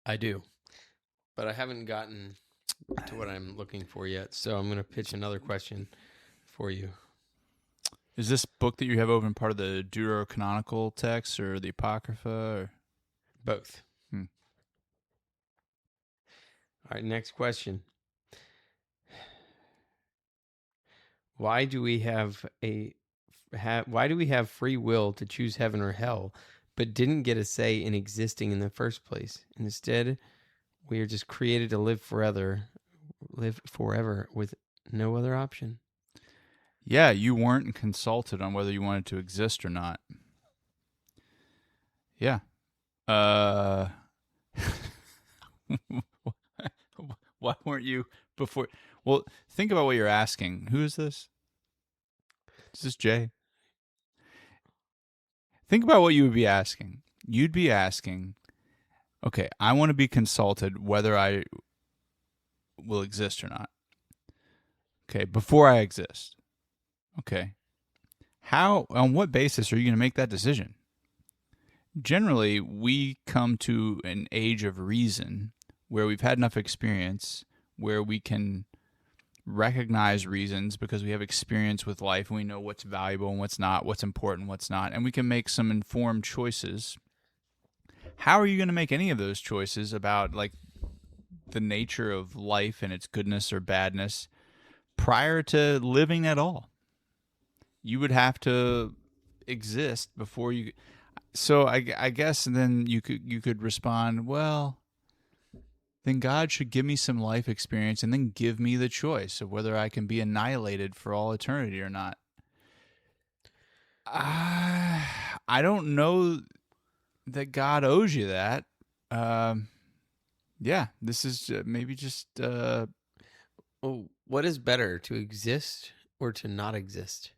I do. But I haven't gotten to what I'm looking for yet, so I'm going to pitch another question for you. Is this book that you have open part of the Deuterocanonical text or the Apocrypha? Or? Both. All right, next question. Why do we have free will to choose heaven or hell, but didn't get a say in existing in the first place? Instead, we are just created to live forever with no other option. Yeah, you weren't consulted on whether you wanted to exist or not. Yeah. Why weren't you before? Well, think about what you're asking. Who is this? Is this Jay? Think about what you would be asking. You'd be asking, okay, I want to be consulted whether I will exist or not. Okay, before I exist. Okay. On what basis are you going to make that decision? Generally, we come to an age of reason where we've had enough experience where we can recognize reasons because we have experience with life and we know what's valuable and what's not, what's important, what's not, and we can make some informed choices. How are you going to make any of those choices about like the nature of life and its goodness or badness prior to living at all? You would have to exist before you. So I guess then you could respond, well, then God should give me some life experience and then give me the choice of whether I can be annihilated for all eternity or not. I don't know that God owes you that. Yeah, this is maybe just. What is better, to exist or to not exist?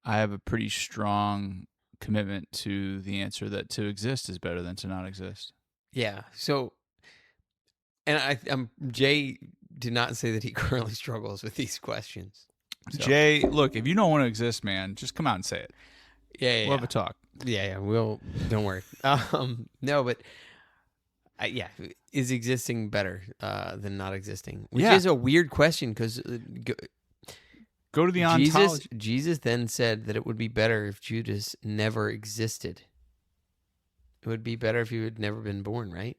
I have a pretty strong commitment to the answer that to exist is better than to not exist. Yeah. So, and Jay did not say that he currently struggles with these questions. So. Jay, look, if you don't want to exist, man, just come out and say it. Yeah. We'll have a talk. Yeah. Don't worry. No, but is existing better than not existing? Which is a weird question because go to the ontology. Jesus then said that it would be better if Judas never existed. It would be better if he had never been born, right?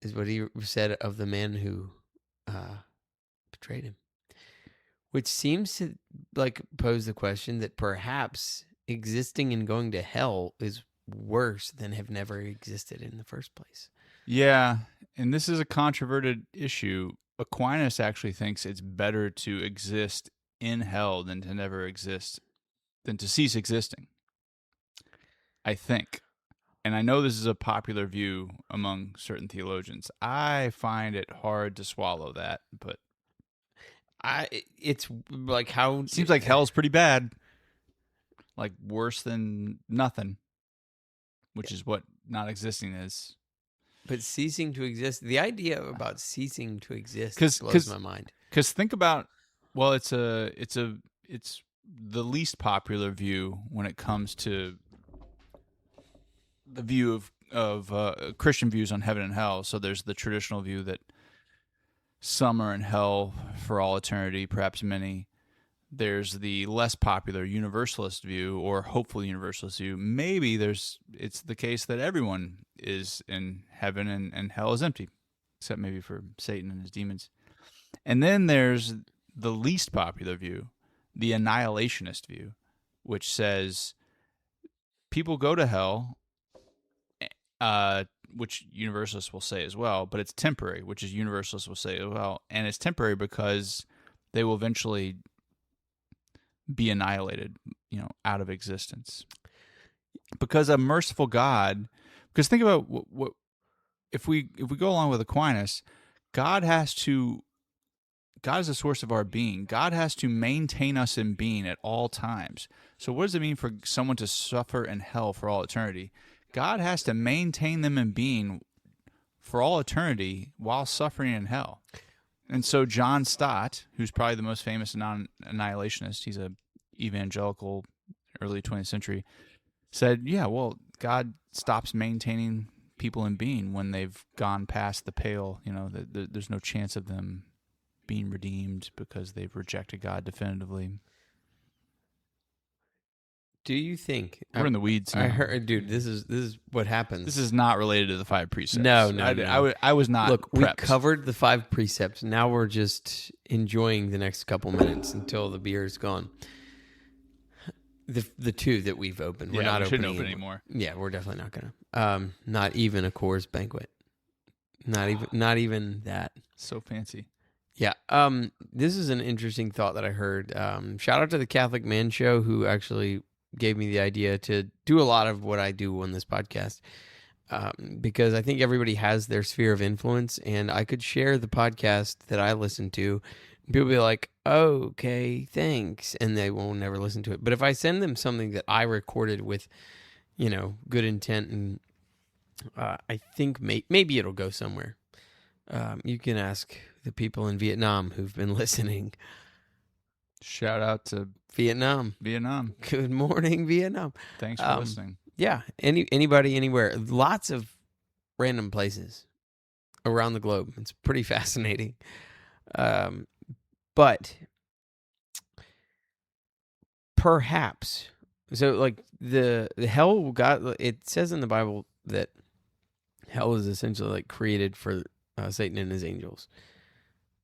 Is what he said of the man who betrayed him. Which seems to pose the question that perhaps existing and going to hell is worse than have never existed in the first place. Yeah, and this is a controverted issue. Aquinas actually thinks it's better to exist in hell than to never exist, than to cease existing. I think. And I know this is a popular view among certain theologians. I find it hard to swallow that, but it's like how... Seems like hell's pretty bad. Like worse than nothing, which is what not existing is. But ceasing to exist, the idea about ceasing to exist blows my mind. Because think about, well, it's the least popular view when it comes to the view of Christian views on heaven and hell. So there's the traditional view that some are in hell for all eternity, perhaps many. There's the less popular universalist view, or hopeful universalist view. Maybe it's the case that everyone is in heaven and hell is empty, except maybe for Satan and his demons. And then there's the least popular view, the annihilationist view, which says people go to hell, which universalists will say as well, but it's temporary, which is universalists will say as well. And it's temporary because they will eventually be annihilated, out of existence. Because a merciful God Because think about what if we go along with Aquinas, God is the source of our being. God has to maintain us in being at all times. So what does it mean for someone to suffer in hell for all eternity? God has to maintain them in being for all eternity while suffering in hell. And so John Stott, who's probably the most famous non-annihilationist, he's a evangelical, early 20th century, said, yeah, well, God stops maintaining people in being when they've gone past the pale. There's no chance of them being redeemed because they've rejected God definitively. Do you think we're in the weeds now? I heard, dude. This is what happens. This is not related to the 5 precepts. No. I was not. Look, prepped. we covered the 5 precepts. Now we're just enjoying the next couple minutes until the beer is gone. The 2 that we've opened, we're not open anymore. Yeah, we're definitely not gonna. Not even a Coors Banquet. Not even that. So fancy. Yeah. This is an interesting thought that I heard. Shout out to the Catholic Man Show, who actually gave me the idea to do a lot of what I do on this podcast, because I think everybody has their sphere of influence, and I could share the podcast that I listen to. People be like, okay, thanks, and they will never listen to it. But if I send them something that I recorded with, good intent, and I think maybe it'll go somewhere. You can ask the people in Vietnam who've been listening. Shout out to Vietnam. Good morning, Vietnam. Thanks for listening. Yeah, anybody, anywhere. Lots of random places around the globe. It's pretty fascinating. But perhaps, so like the hell it says in the Bible that hell is essentially like created for Satan and his angels.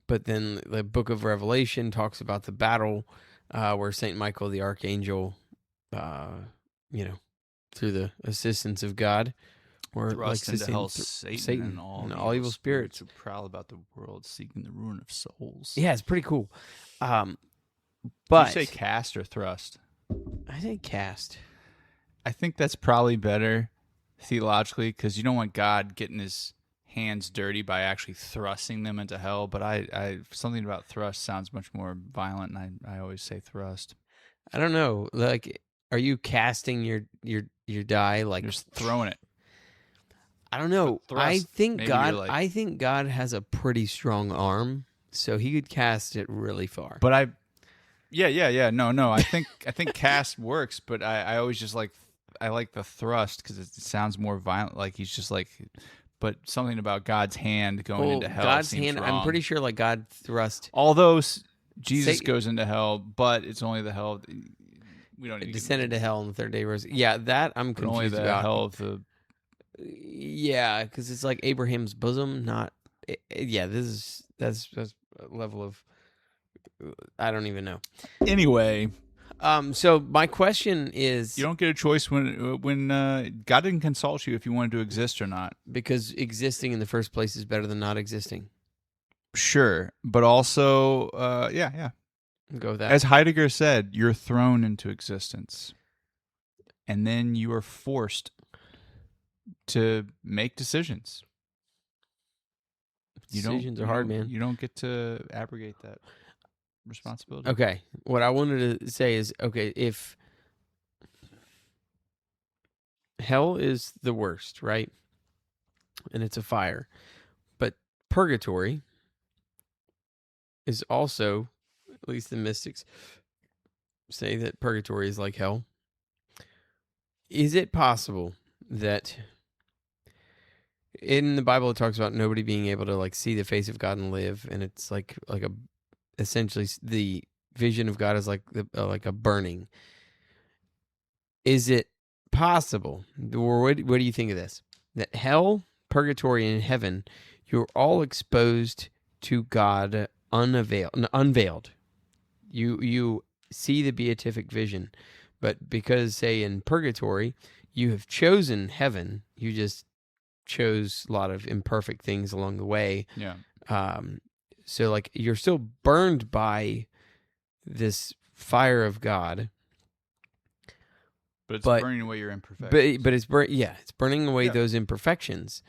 But then the book of Revelation talks about the battle where Saint Michael the archangel, through the assistance of God, or thrust into hell Satan and all evil spirits who prowl about the world seeking the ruin of souls. Yeah, it's pretty cool. But you say cast or thrust? I say cast. I think that's probably better theologically, because you don't want God getting his hands dirty by actually thrusting them into hell. But I something about thrust sounds much more violent, and I always say thrust. I don't know. Like, are you casting your die? Like, you're just throwing it. I don't know. Thrust, I think God. Like, I think God has a pretty strong arm, so he could cast it really far. But yeah. No. I think cast works, but I always just like the thrust because it sounds more violent. Like he's just like. But something about God's hand going into hell. God's seems hand. wrong. I'm pretty sure like God thrust. Although Jesus goes into hell, but it's only the hell. We don't need descended to hell on the 3rd day. Rose. Yeah, that I'm confused only the about. Hell of the. Yeah, because it's like Abraham's bosom. Not. Yeah, that's a level of. I don't even know. Anyway. So my question is, you don't get a choice when God didn't consult you if you wanted to exist or not. Because existing in the first place is better than not existing. Sure, but also, yeah. Go with that. As Heidegger said, you're thrown into existence, and then you are forced to make decisions. Decisions are hard, man. You don't get to abrogate that responsibility. Okay. What I wanted to say is, okay, if hell is the worst, right? And it's a fire. But purgatory is also, at least the mystics say that purgatory is like hell. Is it possible that in the Bible it talks about nobody being able to like see the face of God and live, and it's like a essentially the vision of God is like a burning. Is it possible, or what do you think of this, that hell, purgatory, and heaven, you're all exposed to God unveiled? You see the beatific vision, but because, say, in purgatory, you have chosen heaven, you just chose a lot of imperfect things along the way. Yeah. So, like, you're still burned by this fire of God. But it's burning away your imperfections. But it's burning away those imperfections.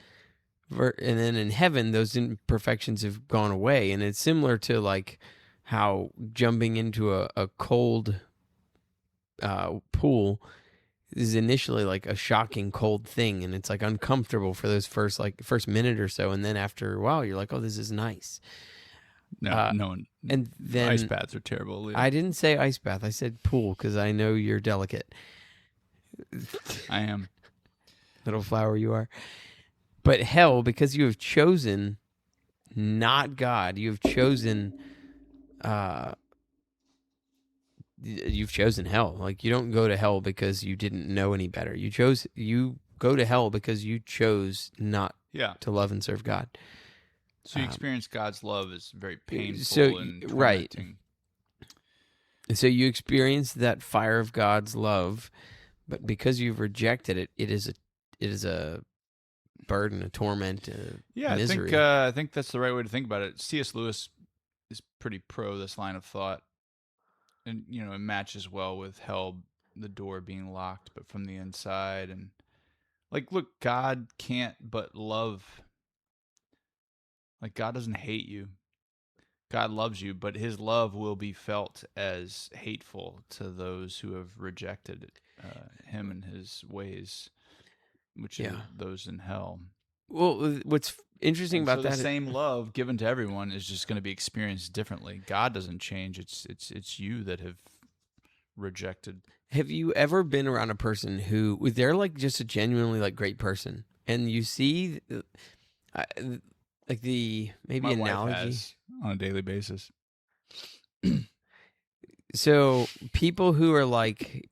And then in heaven, those imperfections have gone away. And it's similar to like how jumping into a cold pool is initially like a shocking cold thing, and it's like uncomfortable for those first minute or so, and then after a while you're like, oh, this is nice. No, and then ice baths are terrible. I didn't say ice bath, I said pool, because I know you're delicate. I am. Little flower you are. But hell, because you have chosen not God, you have chosen hell. Like, you don't go to hell because you didn't know any better. You go to hell because you chose not to love and serve God. So you experience God's love as very painful and tormenting. Right. So you experience that fire of God's love, but because you've rejected it, it is a burden, a torment, a misery. I think that's the right way to think about it. C.S. Lewis is pretty pro this line of thought. And, it matches well with hell, the door being locked, but from the inside. And, like, look, God can't but love. Like, God doesn't hate you. God loves you, but his love will be felt as hateful to those who have rejected him and his ways, which are those in hell. Well, what's interesting about that, the same love given to everyone is just going to be experienced differently. God doesn't change. It's you that have rejected. Have you ever been around a person who they're like just a genuinely like great person, and you see like the maybe my analogy wife has on a daily basis? So people who are like,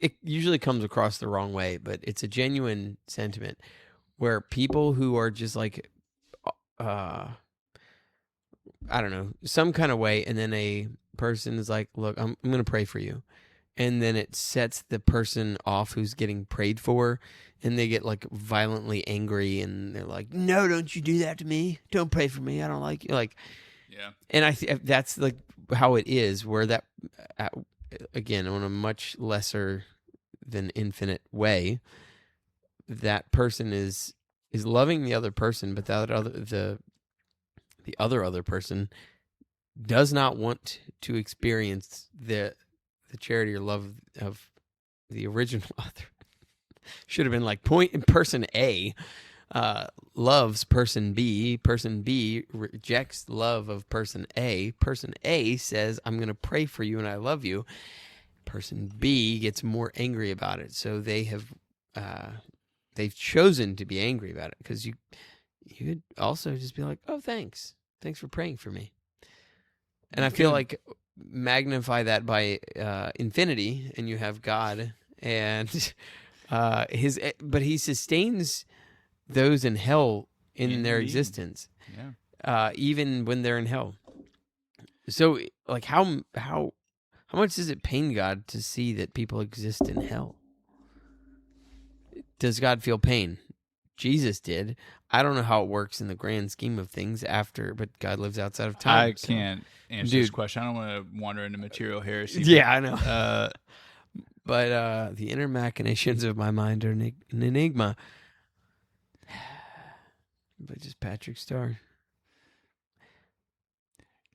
it usually comes across the wrong way, but it's a genuine sentiment where people who are just like, I don't know, some kind of way, and then a person is like, look, I'm going to pray for you. And then it sets the person off who's getting prayed for, and they get like violently angry, and they're like, no, don't you do that to me. Don't pray for me. I don't like you. Like, yeah. And that's like how it is, where that, again, on a much lesser than infinite way, that person is loving the other person, but the other person does not want to experience the charity or love of the original other. Should have been like person A loves person B. Person B rejects love of person A. Person A says, I'm going to pray for you and I love you. Person B gets more angry about it. So they've chosen to be angry about it, because you could also just be like, oh, thanks for praying for me. And I feel like magnify that by infinity, and you have God, and but he sustains those in hell in their existence, even when they're in hell. So, like, how much does it pain God to see that people exist in hell? Does God feel pain? Jesus did. I don't know how it works in the grand scheme of things but God lives outside of time. I can't answer this question. I don't want to wander into material heresy. Yeah, I know. But the inner machinations of my mind are an enigma. But just Patrick Starr.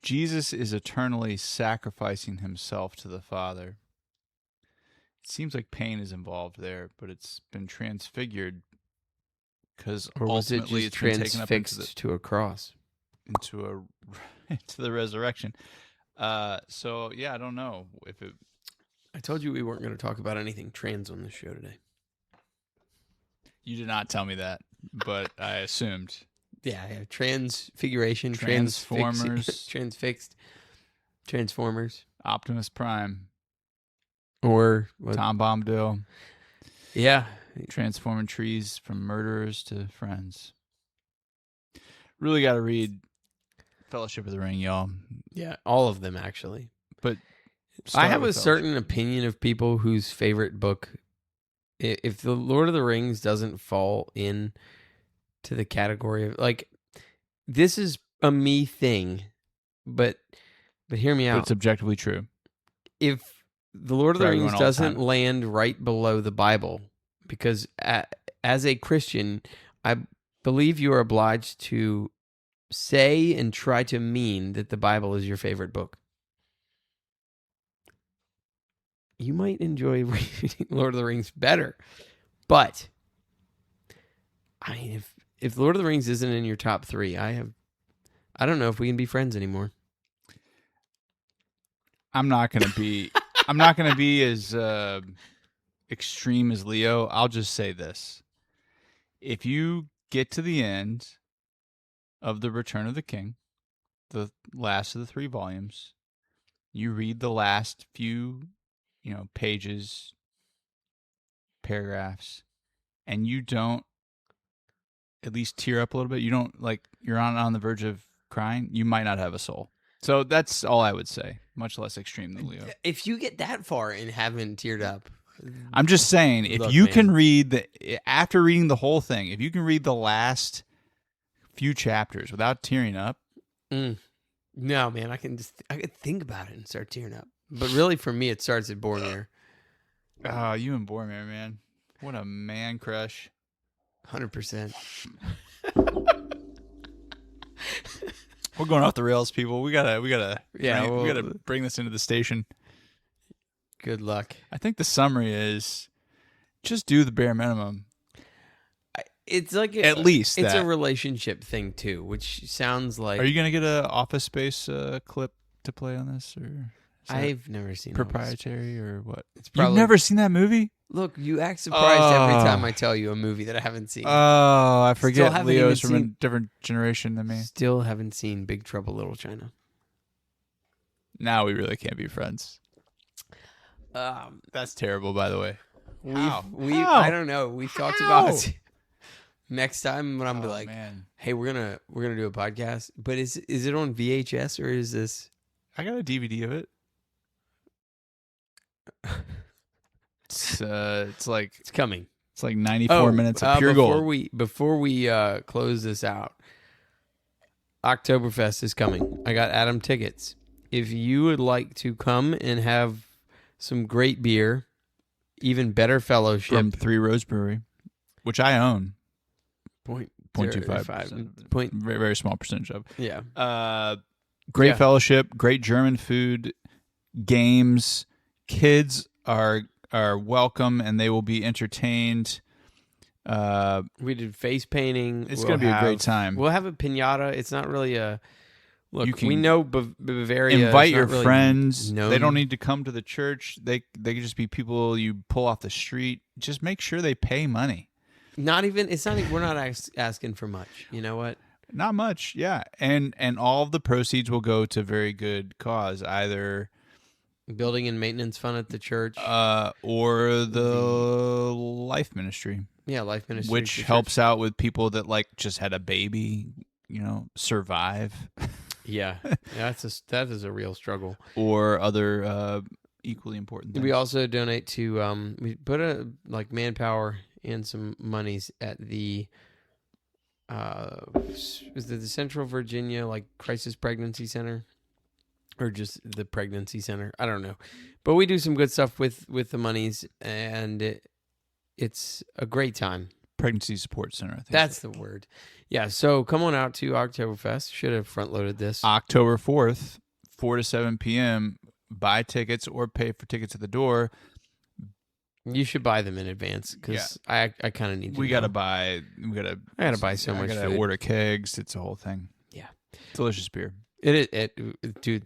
Jesus is eternally sacrificing himself to the Father. It seems like pain is involved there, but it's been transfigured, because ultimately it's been taken up to a cross, into the resurrection. So yeah, I don't know if it. I told you we weren't going to talk about anything trans on this show today. You did not tell me that, but I assumed. Yeah, transfiguration, Transformers, Transformers, Optimus Prime, or Tom Bombadil. Yeah, transforming trees from murderers to friends. Really got to read Fellowship of the Ring, y'all. Yeah, all of them actually. But I have a certain opinion of people whose favorite book, if the Lord of the Rings doesn't fall in to the category of, like, this is a me thing, but hear me out. But it's objectively true. If The Lord of the Rings doesn't land right below the Bible because as a Christian, I believe you are obliged to say and try to mean that the Bible is your favorite book. You might enjoy reading Lord of the Rings better, but I mean, if Lord of the Rings isn't in your top 3, I don't know if we can be friends anymore. I'm not gonna be as extreme as Leo. I'll just say this: if you get to the end of the Return of the King, the last of the 3 volumes, you read the last few, pages, paragraphs, and you don't at least tear up a little bit, you don't you're on the verge of crying, you might not have a soul. So that's all I would say. Much less extreme than Leo. If you get that far and haven't teared up, I'm just saying, if you can read after reading the whole thing, if you can read the last few chapters without tearing up, no, man, I could think about it and start tearing up. But really, for me, it starts at Boromir. Oh, you and Boromir, man, what a man crush. 100%. We're going off the rails, people. We gotta bring this into the station. Good luck. I think the summary is just do the bare minimum. It's like at least it's a relationship thing too, which sounds like. Are you gonna get an Office Space clip to play on this, or I've never seen proprietary or what? You've never seen that movie? Look, you act surprised every time I tell you a movie that I haven't seen. Oh, I forget. Leo's from a different generation than me. Still haven't seen Big Trouble Little China. Now we really can't be friends. That's terrible, by the way. How? I don't know. We've talked about it. Next time when I'm like, man. Hey, we're gonna do a podcast, but is it on VHS or is this? I got a DVD of it. It's coming. It's like 94 minutes of pure gold. Before we close this out, Oktoberfest is coming. I got Adam tickets. If you would like to come and have some great beer, even better fellowship from Three Rose Brewery, which I own, 0.25%, very, very small percentage of. Yeah. Great fellowship, great German food, games. Kids are welcome and they will be entertained. We did face painting. It's going to be a great time. We'll have a piñata. It's not really a look. We know Bavaria. Invite your friends. They don't need to come to the church. They can just be people you pull off the street. Just make sure they pay money. It's not. We're not asking for much. You know what? Not much. Yeah, and all of the proceeds will go to very good cause, either building and maintenance fund at the church, or the life ministry. Yeah, life ministry, which helps out with people that just had a baby, survive. Yeah, that is a real struggle. Or other equally important things. We also donate to we put a manpower and some monies at the is it the Central Virginia Crisis Pregnancy Center, or just the Pregnancy Center? I don't know, but we do some good stuff with the monies, and it's a great time. Pregnancy Support Center, I think that's the word. Yeah, so come on out to Oktoberfest. Should have front loaded this. October 4th, 4 to 7 p.m. Buy tickets or pay for tickets at the door. You should buy them in advance because I kind of need to. I gotta buy so much. I gotta order kegs. It's a whole thing. Yeah, delicious beer. Dude.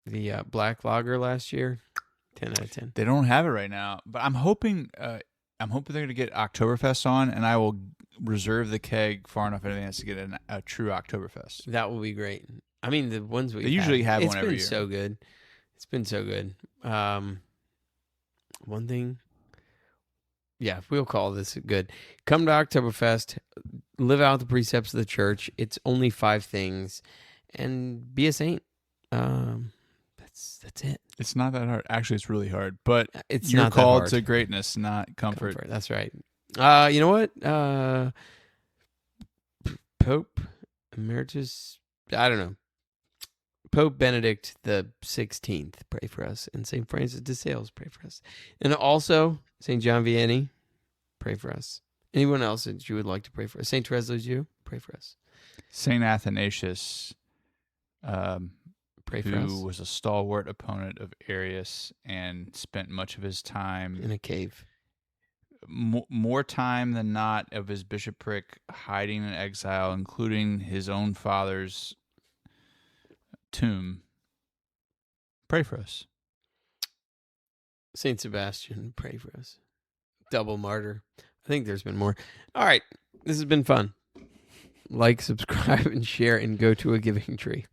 The black lager last year, 10 out of 10. They don't have it right now, but I'm hoping they're gonna get Oktoberfest on, and I will reserve the keg far enough in advance to get a true Oktoberfest. That will be great. I mean, the ones they usually have one every year. It's been so good. One thing, we'll call this good. Come to Oktoberfest, live out the precepts of the church. It's only 5 things, and be a saint. That's it. It's not that hard. Actually, it's really hard, but you're called to greatness, not comfort. That's right. You know what? Pope Emeritus. I don't know. Pope Benedict the 16th, pray for us. And St. Francis de Sales, pray for us. And also, St. John Vianney, pray for us. Anyone else that you would like to pray for? St. Therese Lisieux, pray for us. St. Athanasius, pray for us. Who was a stalwart opponent of Arius and spent much of his time in a cave. More time than not of his bishopric hiding in exile, including his own father's tomb. Pray for us. St. Sebastian, pray for us. Double martyr. I think there's been more. All right. This has been fun. Like, subscribe, and share, and go to a giving tree.